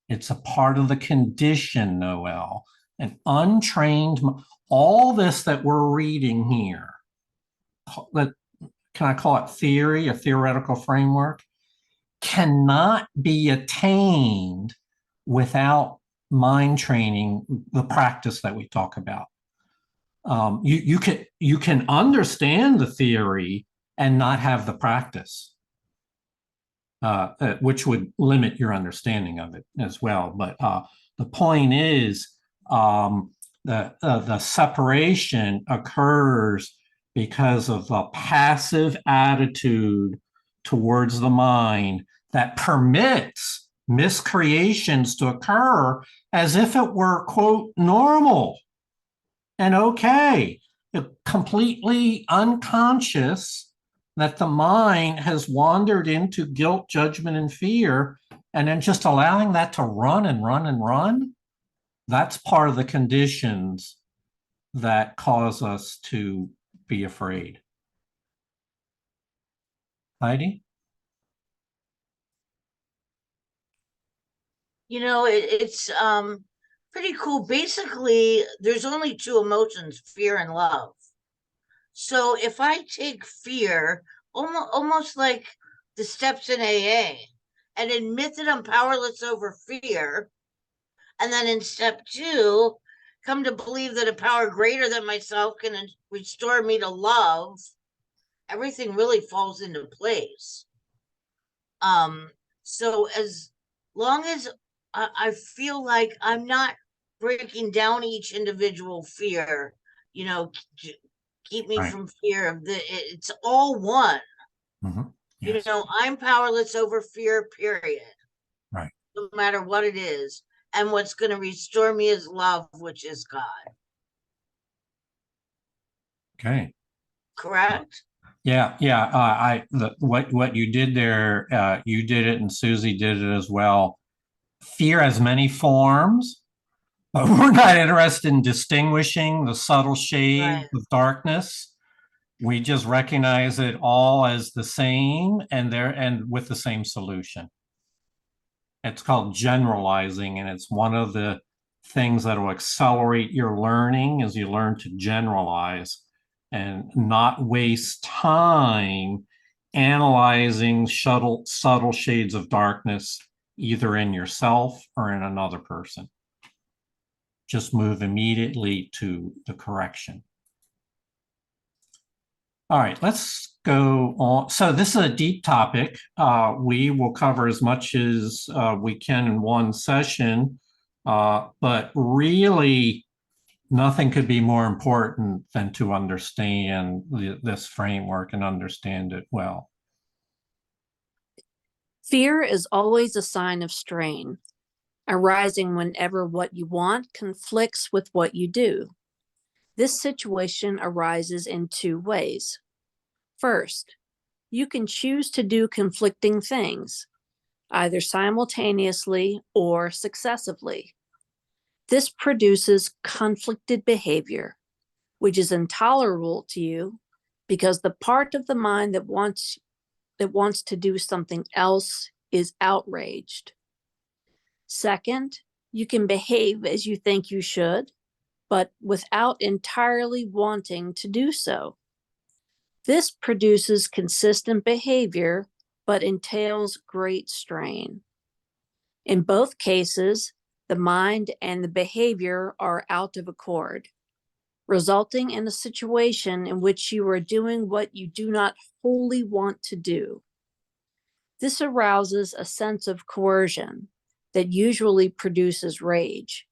A: It's a part of the condition, Noel. An untrained, all this that we're reading here, can I call it theory, a theoretical framework, cannot be attained without mind training, the practice that we talk about. You can understand the theory and not have the practice, which would limit your understanding of it as well. But the point is the separation occurs because of a passive attitude towards the mind that permits miscreations to occur as if it were, quote, normal and okay. Completely unconscious that the mind has wandered into guilt, judgment, and fear, and then just allowing that to run and run and run. That's part of the conditions that cause us to be afraid. Heidi?
C: You know, it's pretty cool. Basically, there's only two emotions, fear and love. So if I take fear, almost like the steps in AA, and admit that I'm powerless over fear, and then in step two, come to believe that a power greater than myself can restore me to love, everything really falls into place. So as long as I feel like I'm not breaking down each individual fear, you know, keep me
A: Right.
C: from fear of it's all one.
A: Mhm.
C: You
A: Yes,
C: know, I'm powerless over fear, period,
A: right.
C: no matter what it is. And what's going to restore me is love, which is God.
A: Okay.
C: Correct?
A: Yeah, yeah. What you did there, you did it, and Susie did it as well. Fear has many forms, but we're not interested in distinguishing the subtle shades
C: Right.
A: of darkness. We just recognize it all as the same, and with the same solution. It's called generalizing, and it's one of the things that will accelerate your learning as you learn to generalize and not waste time analyzing subtle shades of darkness either in yourself or in another person. Just move immediately to the correction. All right, let's go on. So this is a deep topic. We will cover as much as we can in one session, but really nothing could be more important than to understand this framework and understand it well.
B: Fear is always a sign of strain, arising whenever what you want conflicts with what you do. This situation arises in two ways. First, you can choose to do conflicting things, either simultaneously or successively. This produces conflicted behavior, which is intolerable to you because the part of the mind that wants to do something else is outraged. Second, you can behave as you think you should, but without entirely wanting to do so. This produces consistent behavior, but entails great strain. In both cases, the mind and the behavior are out of accord, resulting in a situation in which you are doing what you do not wholly want to do. This arouses a sense of coercion that usually produces rage,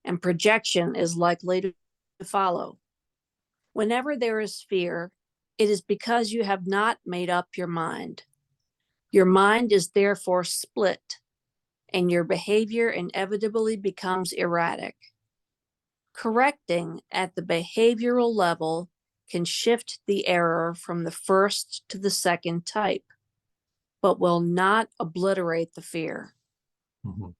B: and projection is likely to follow. Whenever there is fear, it is because you have not made up your mind. Your mind is therefore split, and your behavior inevitably becomes erratic. Correcting at the behavioral level can shift the error from the first to the second type, but will not obliterate the fear.
A: Mhm.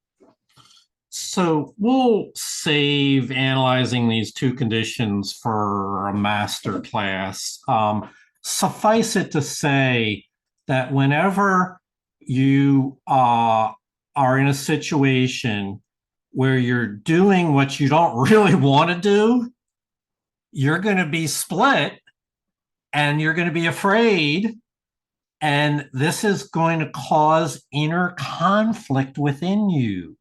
A: So we'll save analyzing these two conditions for a master class. Suffice it to say that whenever you are in a situation where you're doing what you don't really want to do, you're going to be split and you're going to be afraid. And this is going to cause inner conflict within you.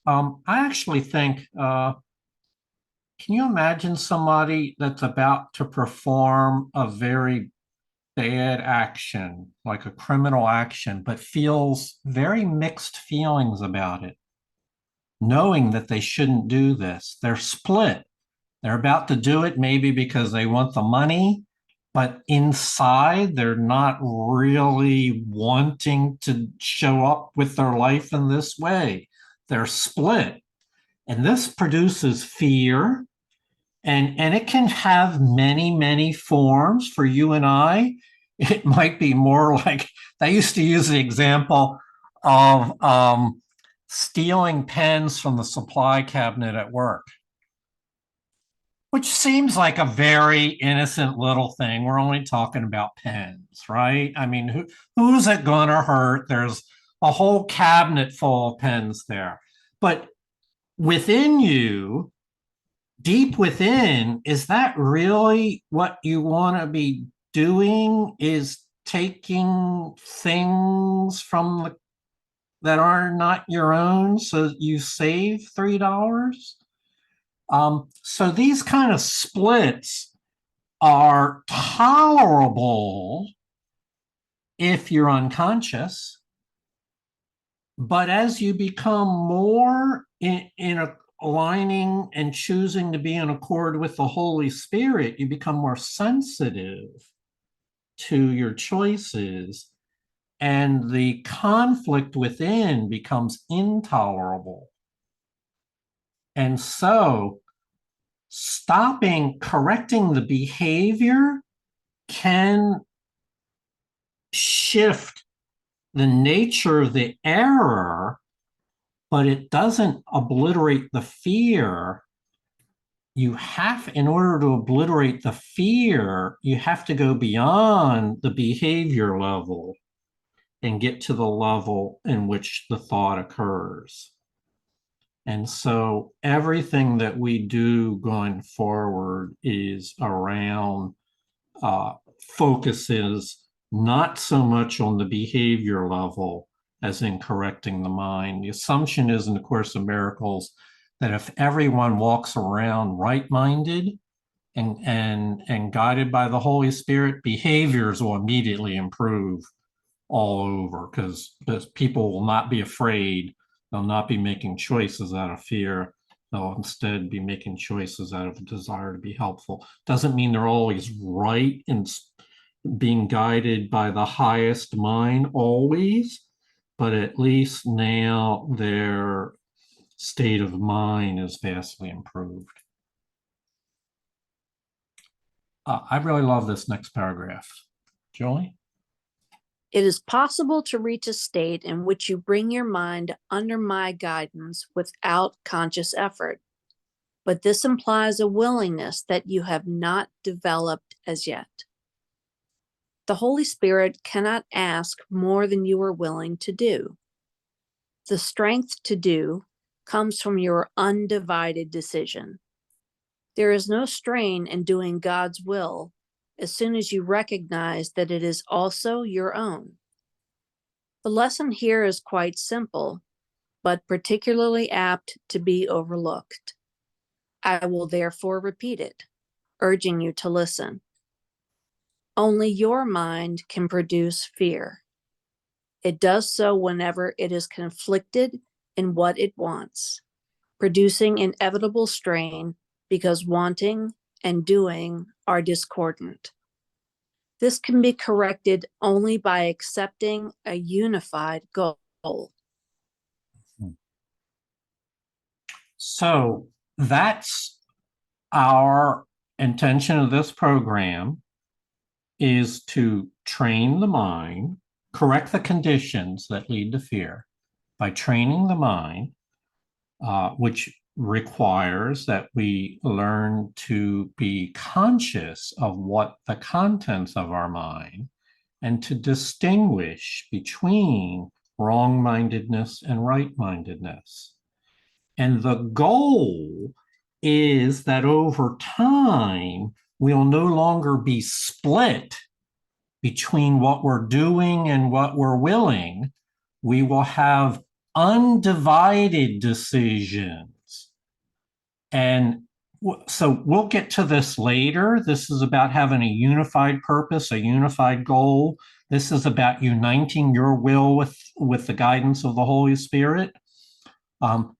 A: I actually think, can you imagine somebody that's about to perform a very bad action, like a criminal action, but feels very mixed feelings about it, knowing that they shouldn't do this? They're split. They're about to do it maybe because they want the money, but inside they're not really wanting to show up with their life in this way. They're split. And this produces fear, and it can have many forms for you and I. It might be more like, they used to use the example of stealing pens from the supply cabinet at work. Which seems like a very innocent little thing. We're only talking about pens, right? I mean, who's it gonna hurt? There's a whole cabinet full of pens there. But within you, deep within, is that really what you want to be doing? Is taking things from that are not your own so you save $3? So these kind of splits are tolerable if you're unconscious, but as you become more in aligning and choosing to be in accord with the Holy Spirit, you become more sensitive to your choices, and the conflict within becomes intolerable. And so correcting the behavior can shift the nature of the error, but it doesn't obliterate the fear. In order to obliterate the fear, you have to go beyond the behavior level and get to the level in which the thought occurs. And so everything that we do going forward is around focuses not so much on the behavior level as in correcting the mind. The assumption is in the Course of Miracles that if everyone walks around right-minded and guided by the Holy Spirit, behaviors will immediately improve all over, because people will not be afraid. They'll not be making choices out of fear. They'll instead be making choices out of a desire to be helpful. Doesn't mean they're always right and being guided by the highest mind always, but at least now their state of mind is vastly improved. I really love this next paragraph. Julie?
B: It is possible to reach a state in which you bring your mind under my guidance without conscious effort, but this implies a willingness that you have not developed as yet. The Holy Spirit cannot ask more than you are willing to do. The strength to do comes from your undivided decision. There is no strain in doing God's will as soon as you recognize that it is also your own. The lesson here is quite simple, but particularly apt to be overlooked. I will therefore repeat it, urging you to listen. Only your mind can produce fear. It does so whenever it is conflicted in what it wants, producing inevitable strain because wanting and doing are discordant. This can be corrected only by accepting a unified goal.
A: So that's our intention of this program, is to train the mind, correct the conditions that lead to fear by training the mind, which requires that we learn to be conscious of what the contents of our mind and to distinguish between wrong-mindedness and right-mindedness. And the goal is that over time, we'll no longer be split between what we're doing and what we're willing. We will have undivided decisions. And so we'll get to this later. This is about having a unified purpose, a unified goal. This is about uniting your will with the guidance of the Holy Spirit.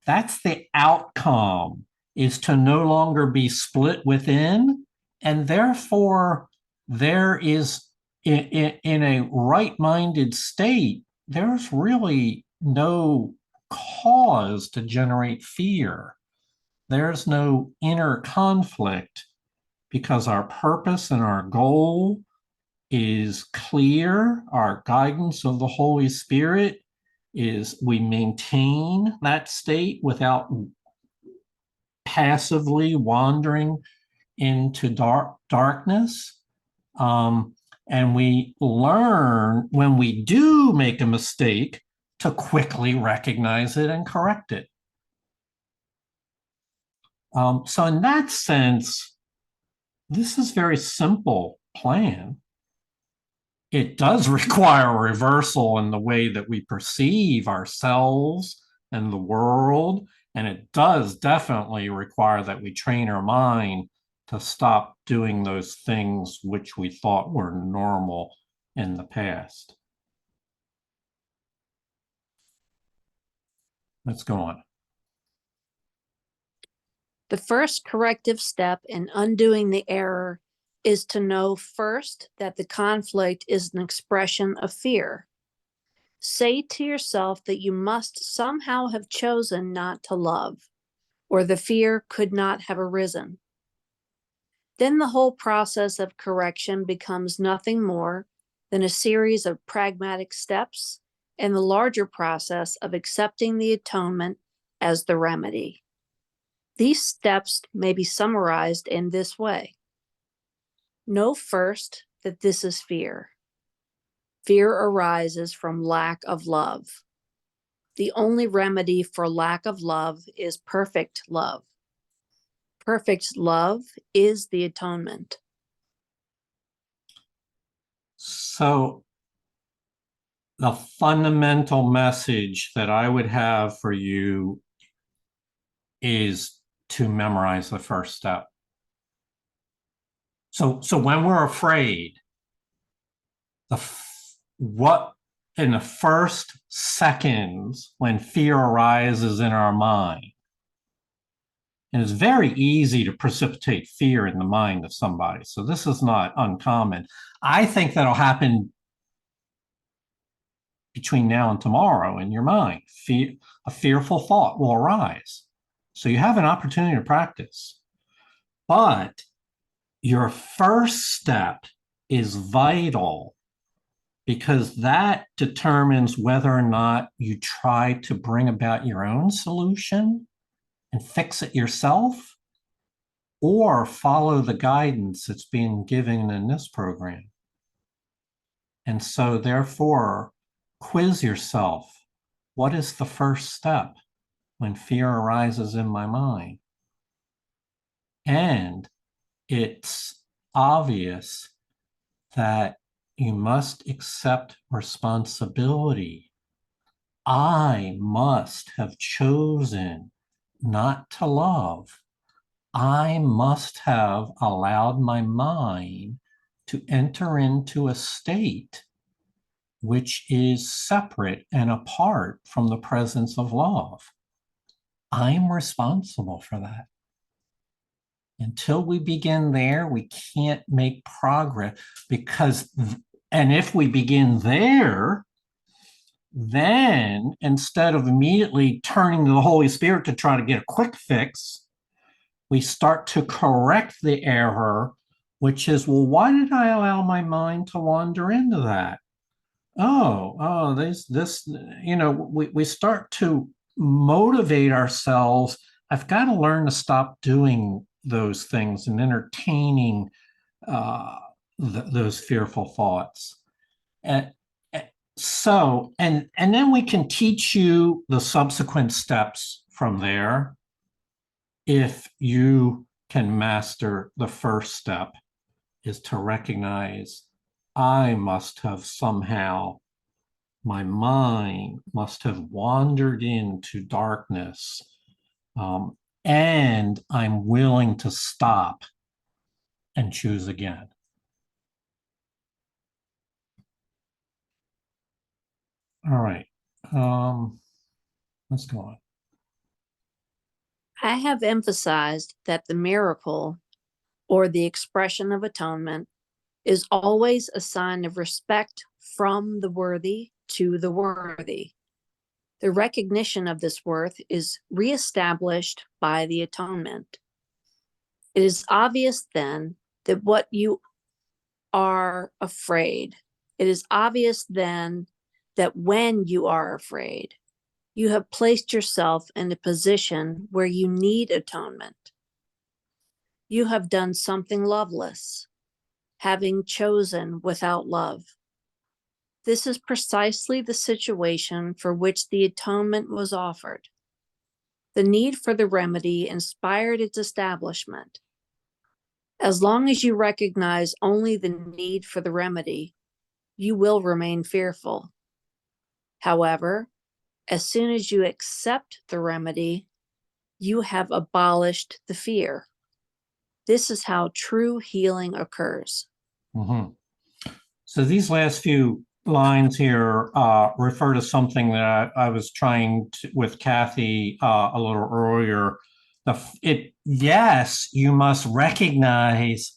A: That's the outcome, is to no longer be split within, and therefore there is, in a right-minded state, there's really no cause to generate fear. There's no inner conflict because our purpose and our goal is clear. Our guidance of the Holy Spirit is we maintain that state without passively wandering into darkness. And we learn when we do make a mistake to quickly recognize it and correct it. So in that sense, this is a very simple plan. It does require a reversal in the way that we perceive ourselves and the world. And it does definitely require that we train our mind to stop doing those things which we thought were normal in the past. Let's go on.
B: The first corrective step in undoing the error is to know first that the conflict is an expression of fear. Say to yourself that you must somehow have chosen not to love, or the fear could not have arisen. Then the whole process of correction becomes nothing more than a series of pragmatic steps in the larger process of accepting the atonement as the remedy. These steps may be summarized in this way. Know first that this is fear. Fear arises from lack of love. The only remedy for lack of love is perfect love. Perfect love is the atonement.
A: So the fundamental message that I would have for you is to memorize the first step. So when we're afraid, what in the first seconds when fear arises in our mind, and it's very easy to precipitate fear in the mind of somebody. So this is not uncommon. I think that'll happen between now and tomorrow in your mind. A fearful thought will arise. So you have an opportunity to practice. But your first step is vital because that determines whether or not you try to bring about your own solution and fix it yourself, or follow the guidance that's being given in this program. And so therefore, quiz yourself. What is the first step when fear arises in my mind? And it's obvious that you must accept responsibility. I must have chosen not to love. I must have allowed my mind to enter into a state which is separate and apart from the presence of love. I'm responsible for that. Until we begin there, we can't make progress because, and if we begin there, then instead of immediately turning to the Holy Spirit to try to get a quick fix, we start to correct the error, which is, well, why did I allow my mind to wander into that? We start to motivate ourselves. I've got to learn to stop doing those things and entertaining those fearful thoughts. And then we can teach you the subsequent steps from there if you can master the first step, is to recognize I must have somehow, my mind must have wandered into darkness, and I'm willing to stop and choose again. All right, let's go on.
B: I have emphasized that the miracle, or the expression of atonement, is always a sign of respect from the worthy to the worthy. The recognition of this worth is reestablished by the atonement. It is obvious then that what you are afraid, it is obvious then that when you are afraid, you have placed yourself in a position where you need atonement. You have done something loveless, having chosen without love. This is precisely the situation for which the atonement was offered. The need for the remedy inspired its establishment. As long as you recognize only the need for the remedy, you will remain fearful. However, as soon as you accept the remedy, you have abolished the fear. This is how true healing occurs.
A: Mhm. So these last few lines here refer to something that I was trying to, with Kathy a little earlier. Yes, you must recognize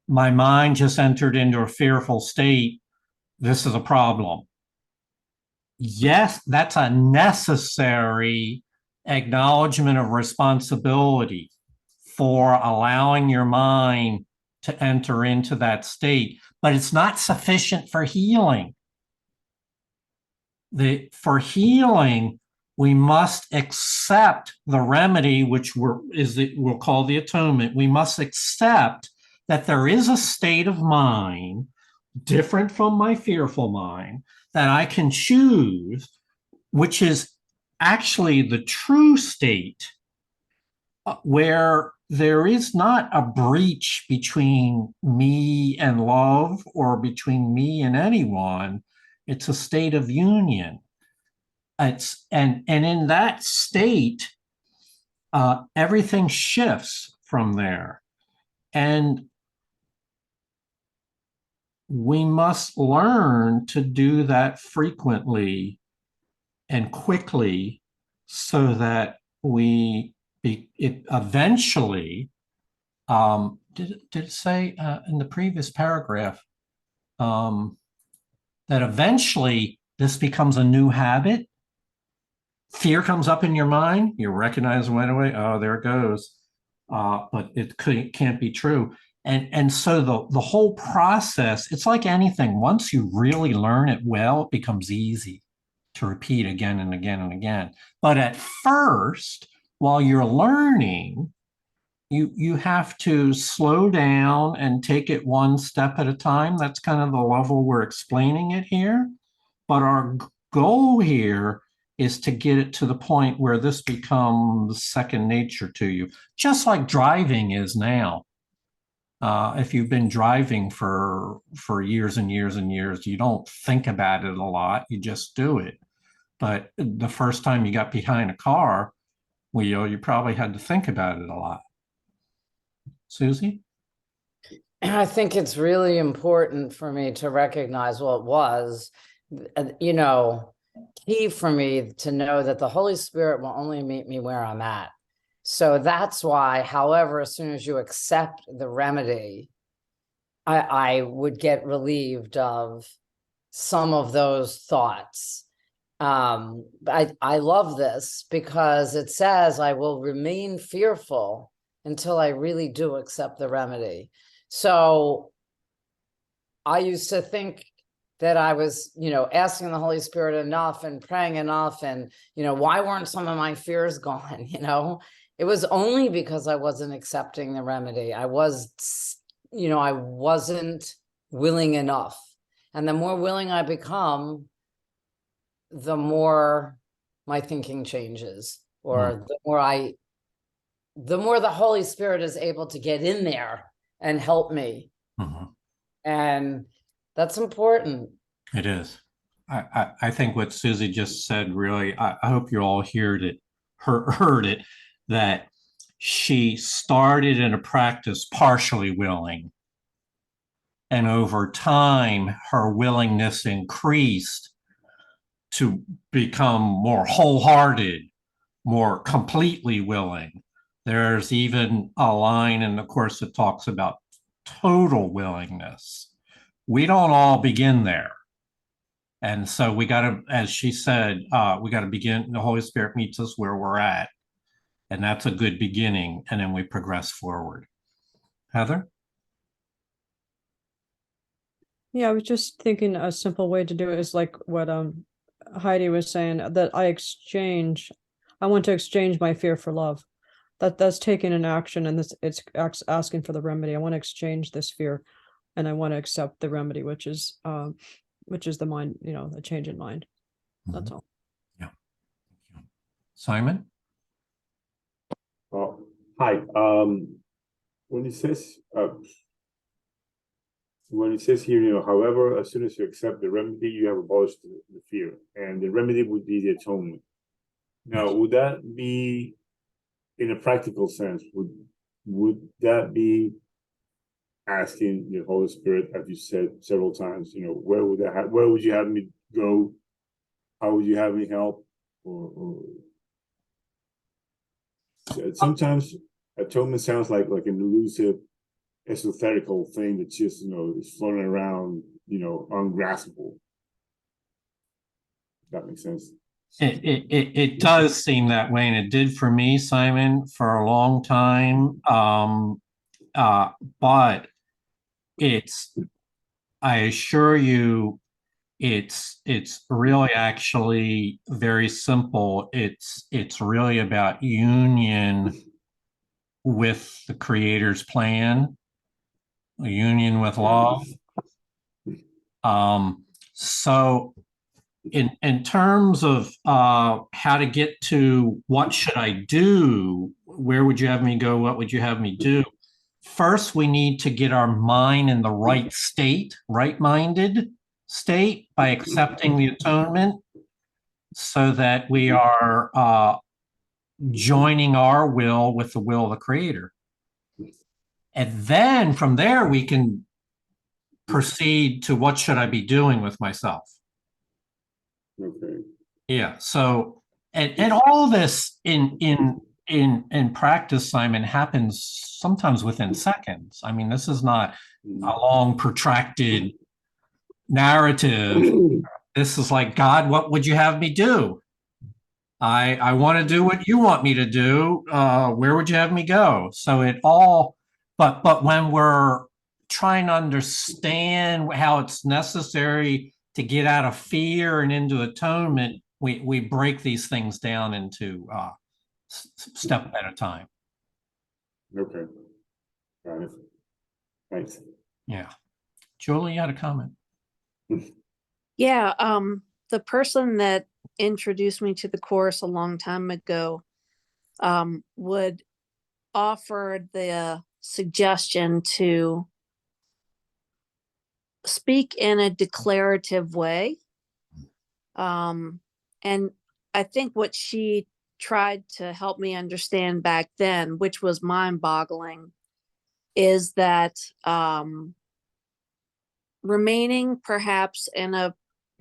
A: my mind just entered into a fearful state. This is a problem. Yes, that's a necessary acknowledgement of responsibility for allowing your mind to enter into that state, but it's not sufficient for healing. For healing, we must accept the remedy, which we'll call the atonement. We must accept that there is a state of mind different from my fearful mind that I can choose, which is actually the true state where there is not a breach between me and love or between me and anyone. It's a state of union. And in that state, everything shifts from there. And we must learn to do that frequently and quickly so that it eventually, did it say in the previous paragraph that eventually this becomes a new habit? Fear comes up in your mind, you recognize right away, oh, there it goes. But it can't be true. And so the whole process, it's like anything. Once you really learn it well, it becomes easy to repeat again and again and again. But at first, while you're learning, you have to slow down and take it one step at a time. That's kind of the level we're explaining it here. But our goal here is to get it to the point where this becomes second nature to you, just like driving is now. If you've been driving for years and years and years, you don't think about it a lot, you just do it. But the first time you got behind a car, well, you probably had to think about it a lot. Susie?
E: I think it's really important for me to recognize what it was, key for me to know that the Holy Spirit will only meet me where I'm at. So that's why, however, as soon as you accept the remedy, I would get relieved of some of those thoughts. I love this because it says I will remain fearful until I really do accept the remedy. So I used to think that I was, asking the Holy Spirit enough and praying enough, and, why weren't some of my fears gone? It was only because I wasn't accepting the remedy. I wasn't willing enough. And the more willing I become, the more my thinking changes, or the more the Holy Spirit is able to get in there and help me.
A: Mm-hmm.
E: And that's important.
A: It is. I think what Susie just said, really, I hope you all heard it, that she started in a practice partially willing. And over time, her willingness increased to become more wholehearted, more completely willing. There's even a line in the course that talks about total willingness. We don't all begin there. And so we got to, as she said, we got to begin. The Holy Spirit meets us where we're at. And that's a good beginning. And then we progress forward. Heather?
H: Yeah, I was just thinking a simple way to do it is like what Heidi was saying, that I want to exchange my fear for love. that's taking an action, and it's asking for the remedy. I want to exchange this fear, and I want to accept the remedy, which is the mind, a change in mind. That's all.
A: Yeah. Simon?
I: Hi. When it says here, however, as soon as you accept the remedy, you have abolished the fear, and the remedy would be the atonement. Now, would that be, in a practical sense, would that be asking the Holy Spirit, as you said several times, where would you have me go? How would you have me help? Or sometimes atonement sounds like an elusive, esoterical thing that just is floating around, ungraspable. If that makes sense.
A: It does seem that way, and it did for me, Simon, for a long time. But I assure you, it's really actually very simple. It's really about union with the Creator's plan, a union with love. So in terms of how to get to what should I do, where would you have me go, what would you have me do? First, we need to get our mind in the right state, right-minded state, by accepting the atonement, so that we are joining our will with the will of the Creator. And then from there, we can proceed to what should I be doing with myself.
I: Okay.
A: Yeah. So, and all this in practice, Simon, happens sometimes within seconds. I mean, this is not a long, protracted narrative. This is like, God, what would you have me do? I want to do what you want me to do. Where would you have me go? So it all, but when we're trying to understand how it's necessary to get out of fear and into atonement, we break these things down into step at a time.
I: Okay. Got it. Thanks.
A: Yeah. Julie, you had a comment.
B: Yeah, the person that introduced me to the course a long time ago would offer the suggestion to speak in a declarative way. And I think what she tried to help me understand back then, which was mind-boggling, is that remaining perhaps in a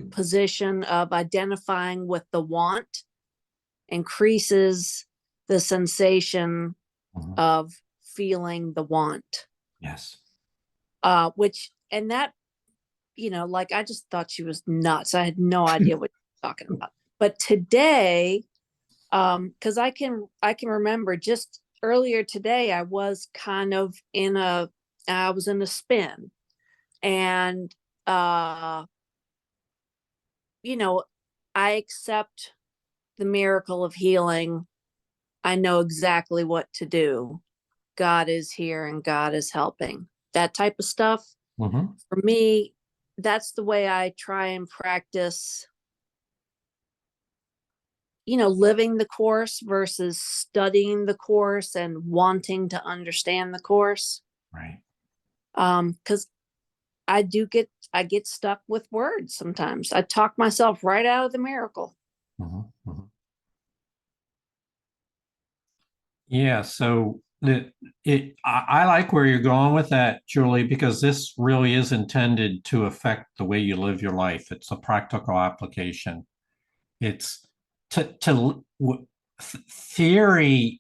B: position of identifying with the want increases the sensation of feeling the want.
A: Yes.
B: And that, like, I just thought she was nuts. I had no idea what she was talking about. But today, because I can remember just earlier today, I was kind of in a spin, and I accept the miracle of healing. I know exactly what to do. God is here and God is helping. That type of stuff.
A: Mm-hmm.
B: For me, that's the way I try and practice, living the course versus studying the course and wanting to understand the course.
A: Right.
B: Because I get stuck with words sometimes. I talk myself right out of the miracle.
A: Mm-hmm. Mm-hmm. Yeah, so I like where you're going with that, Julie, because this really is intended to affect the way you live your life. It's a practical application. It's theory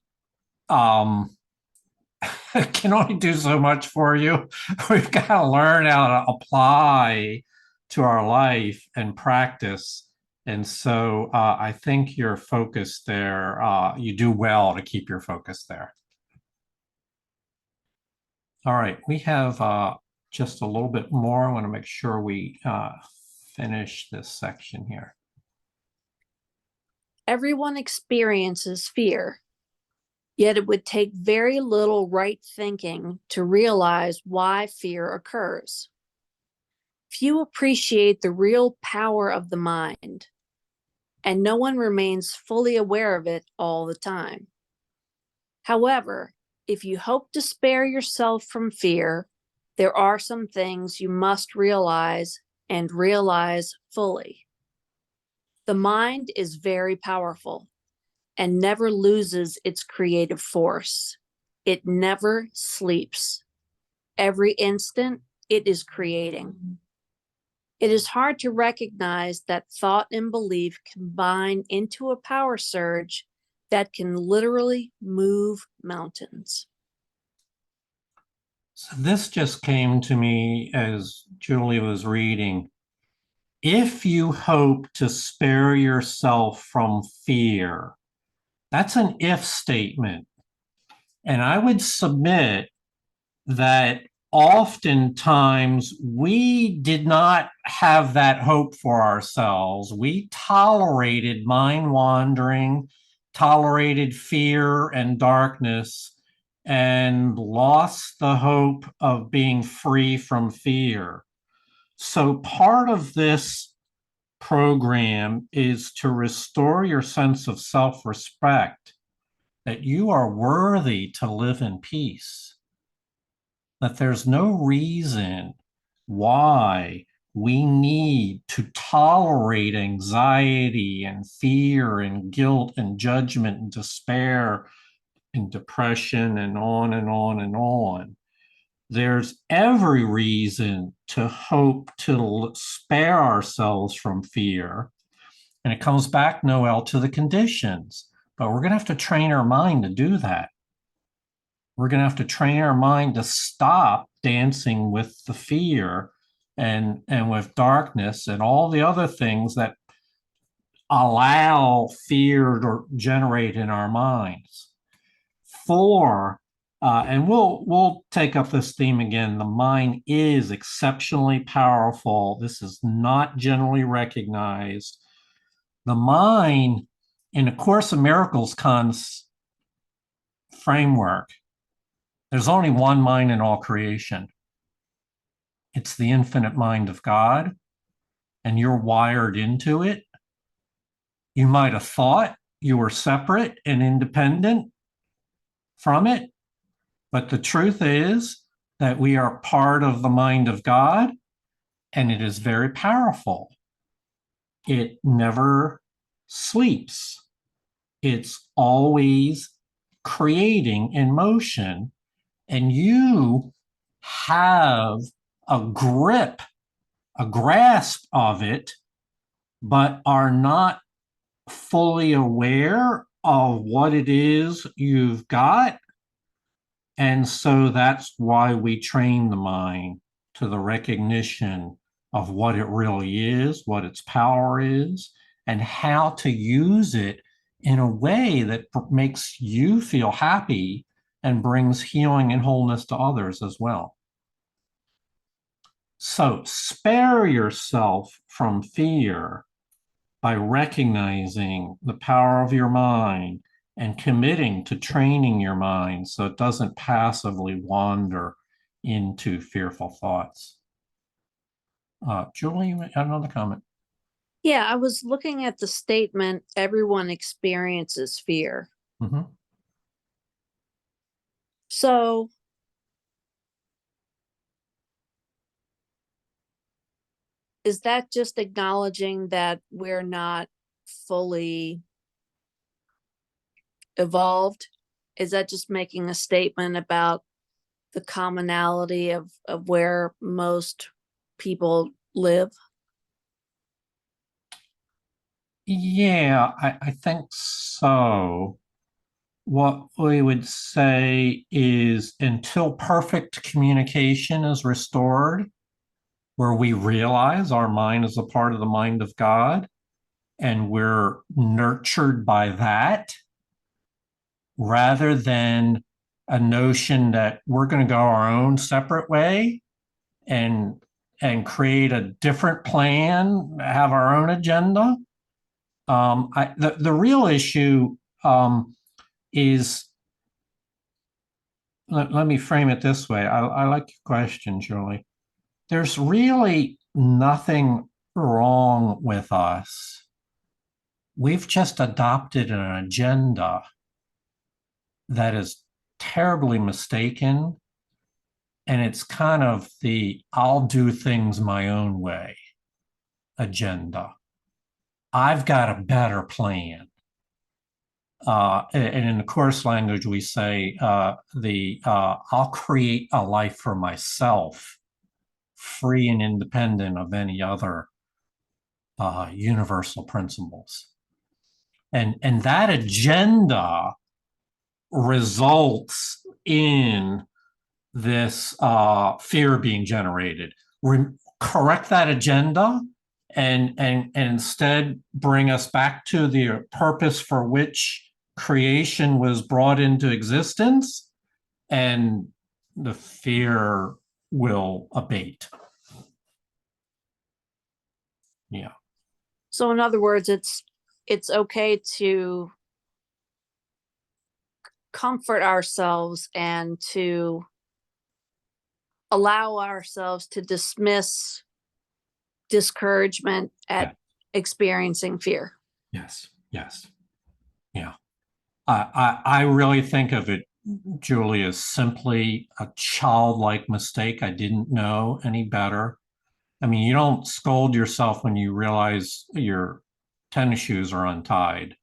A: can only do so much for you. We've got to learn how to apply to our life and practice. And so I think your focus there, you do well to keep your focus there. All right, we have just a little bit more. I want to make sure we finish this section here.
B: Everyone experiences fear. Yet it would take very little right thinking to realize why fear occurs. Few appreciate the real power of the mind, and no one remains fully aware of it all the time. However, if you hope to spare yourself from fear, there are some things you must realize and realize fully. The mind is very powerful and never loses its creative force. It never sleeps. Every instant, it is creating. It is hard to recognize that thought and belief combine into a power surge that can literally move mountains.
A: So this just came to me as Julie was reading. If you hope to spare yourself from fear, that's an if statement. And I would submit that oftentimes we did not have that hope for ourselves. We tolerated mind wandering, tolerated fear and darkness, and lost the hope of being free from fear. So part of this program is to restore your sense of self-respect, that you are worthy to live in peace, that there's no reason why we need to tolerate anxiety and fear and guilt and judgment and despair and depression and on and on and on. There's every reason to hope to spare ourselves from fear. And it comes back, Noel, to the conditions. But we're going to have to train our mind to do that. We're going to have to train our mind to stop dancing with the fear and with darkness and all the other things that allow fear to generate in our minds. And we'll take up this theme again. The mind is exceptionally powerful. This is not generally recognized. The mind, in A Course in Miracles framework, there's only one mind in all creation. It's the infinite mind of God, and you're wired into it. You might have thought you were separate and independent from it, but the truth is that we are part of the mind of God, and it is very powerful. It never sleeps. It's always creating in motion, and you have a grip, a grasp of it, but are not fully aware of what it is you've got. And so that's why we train the mind to the recognition of what it really is, what its power is, and how to use it in a way that makes you feel happy and brings healing and wholeness to others as well. So spare yourself from fear by recognizing the power of your mind and committing to training your mind so it doesn't passively wander into fearful thoughts. Julie, you had another comment.
B: Yeah, I was looking at the statement, everyone experiences fear.
A: Mm-hmm.
B: So is that just acknowledging that we're not fully evolved? Is that just making a statement about the commonality of where most people live?
A: Yeah, I think so. What we would say is until perfect communication is restored, where we realize our mind is a part of the mind of God and we're nurtured by that, rather than a notion that we're going to go our own separate way and create a different plan, have our own agenda. The real issue is let me frame it this way. I like your question, Julie. There's really nothing wrong with us. We've just adopted an agenda that is terribly mistaken. And it's kind of the I'll do things my own way agenda. I've got a better plan. And in the course language, we say I'll create a life for myself, free and independent of any other universal principles. And that agenda results in this fear being generated. Correct that agenda and instead bring us back to the purpose for which creation was brought into existence, and the fear will abate. Yeah.
B: So in other words, it's okay to comfort ourselves and to allow ourselves to dismiss discouragement at experiencing fear.
A: Yes. Yeah. I really think of it, Julie, as simply a childlike mistake. I didn't know any better. I mean, you don't scold yourself when you realize your tennis shoes are untied.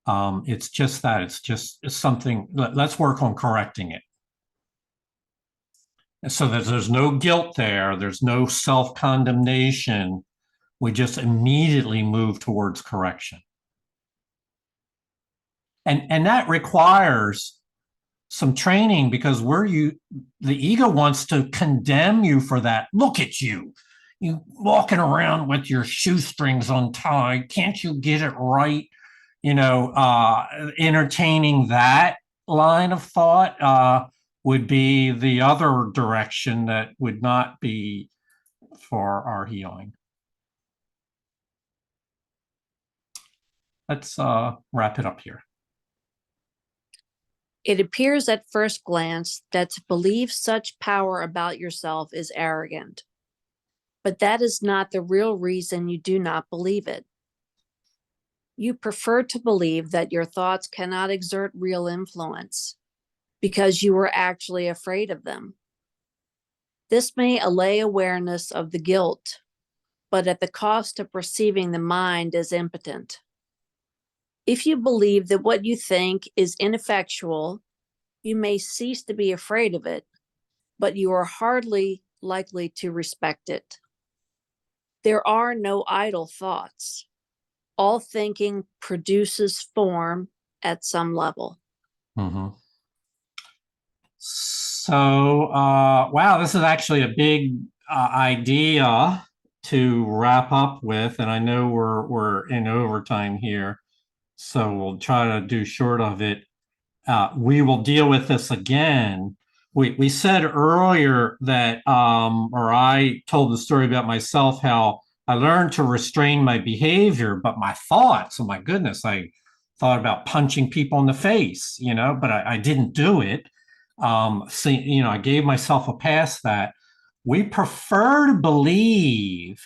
A: It's just that it's something. Let's work on correcting it, so that there's no guilt there. There's no self-condemnation. We just immediately move towards correction. And that requires some training, because the ego wants to condemn you for that. Look at you walking around with your shoestrings untied. Can't you get it right? Entertaining that line of thought would be the other direction that would not be for our healing. Let's wrap it up here.
B: It appears at first glance that to believe such power about yourself is arrogant, but that is not the real reason you do not believe it. You prefer to believe that your thoughts cannot exert real influence because you are actually afraid of them. This may allay awareness of the guilt, but at the cost of perceiving the mind as impotent. If you believe that what you think is ineffectual, you may cease to be afraid of it, but you are hardly likely to respect it. There are no idle thoughts. All thinking produces form at some level.
A: Mm-hmm. So, wow, this is actually a big idea to wrap up with, and I know we're in overtime here, so we'll try to do short of it. We will deal with this again. We said earlier that, or I told the story about myself, how I learned to restrain my behavior, but my thoughts, oh my goodness, I thought about punching people in the face, but I didn't do it. I gave myself a pass that. We prefer to believe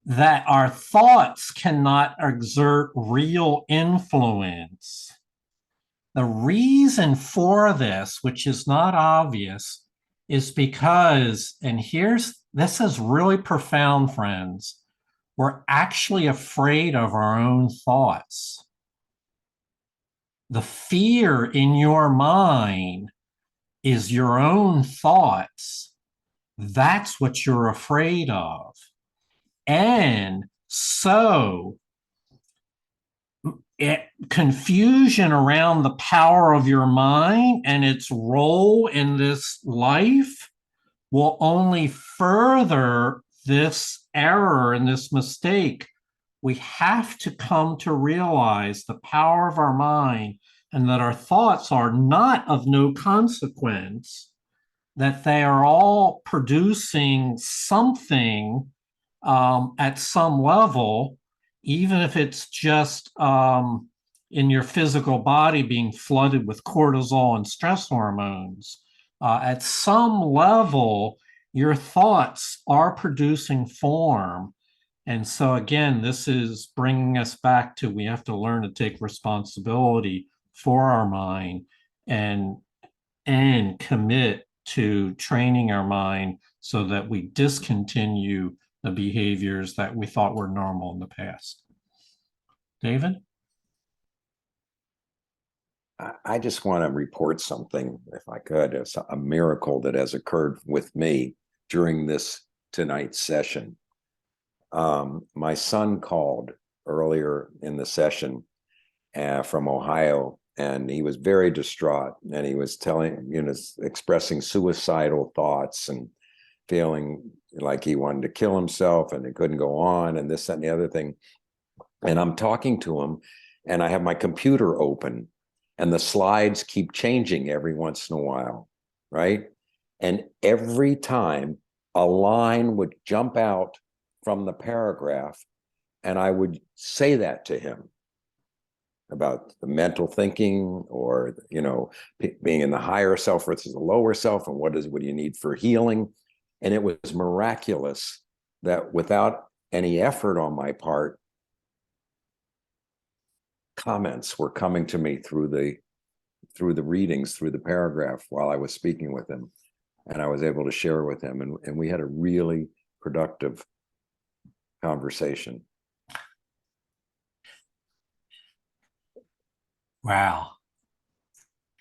A: that our thoughts cannot exert real influence. The reason for this, which is not obvious, is because, and this is really profound, friends, we're actually afraid of our own thoughts. The fear in your mind is your own thoughts. That's what you're afraid of. And so confusion around the power of your mind and its role in this life will only further this error and this mistake. We have to come to realize the power of our mind, and that our thoughts are not of no consequence, that they are all producing something at some level, even if it's just in your physical body being flooded with cortisol and stress hormones, at some level, your thoughts are producing form. And so again, this is bringing us back to, we have to learn to take responsibility for our mind and commit to training our mind so that we discontinue the behaviors that we thought were normal in the past. David?
J: I just want to report something, if I could. It's a miracle that has occurred with me during this tonight's session. My son called earlier in the session from Ohio, and he was very distraught, and he was expressing suicidal thoughts and feeling like he wanted to kill himself and he couldn't go on and this, that, and the other thing. And I'm talking to him, and I have my computer open, and the slides keep changing every once in a while, right? And every time a line would jump out from the paragraph, and I would say that to him about the mental thinking, or, being in the higher self versus the lower self, and what do you need for healing. And it was miraculous that without any effort on my part, comments were coming to me through the readings, through the paragraph while I was speaking with him, and I was able to share with him, and we had a really productive conversation.
A: Wow.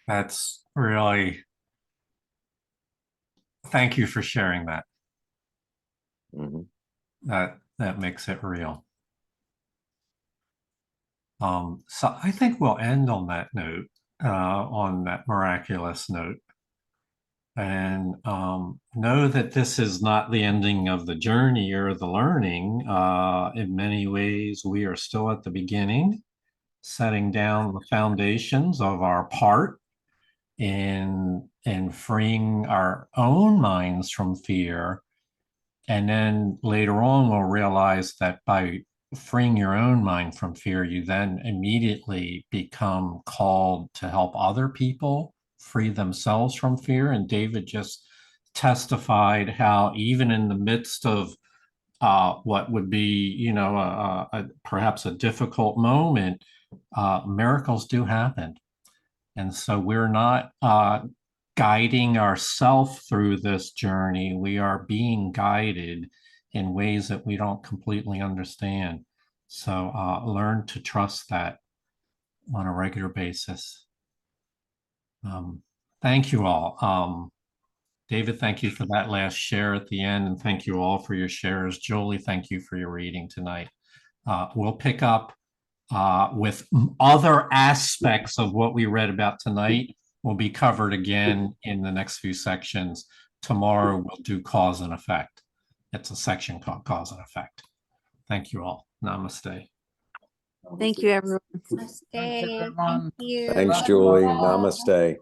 A: That's really, thank you for sharing that.
J: Mm-hmm.
A: That makes it real. So I think we'll end on that note, on that miraculous note, and know that this is not the ending of the journey or the learning. In many ways, we are still at the beginning, setting down the foundations of our part in freeing our own minds from fear. And then later on, we'll realize that by freeing your own mind from fear, you then immediately become called to help other people free themselves from fear. And David just testified how even in the midst of what would be, perhaps a difficult moment, miracles do happen. And so we're not guiding ourselves through this journey. We are being guided in ways that we don't completely understand. So learn to trust that on a regular basis. Thank you all. David, thank you for that last share at the end, and thank you all for your shares. Julie, thank you for your reading tonight. We'll pick up with other aspects of what we read about tonight will be covered again in the next few sections. Tomorrow we'll do cause and effect. It's a section called cause and effect. Thank you all. Namaste.
B: Thank you, everyone.
F: Namaste. Thank you.
J: Thanks, Julie. Namaste.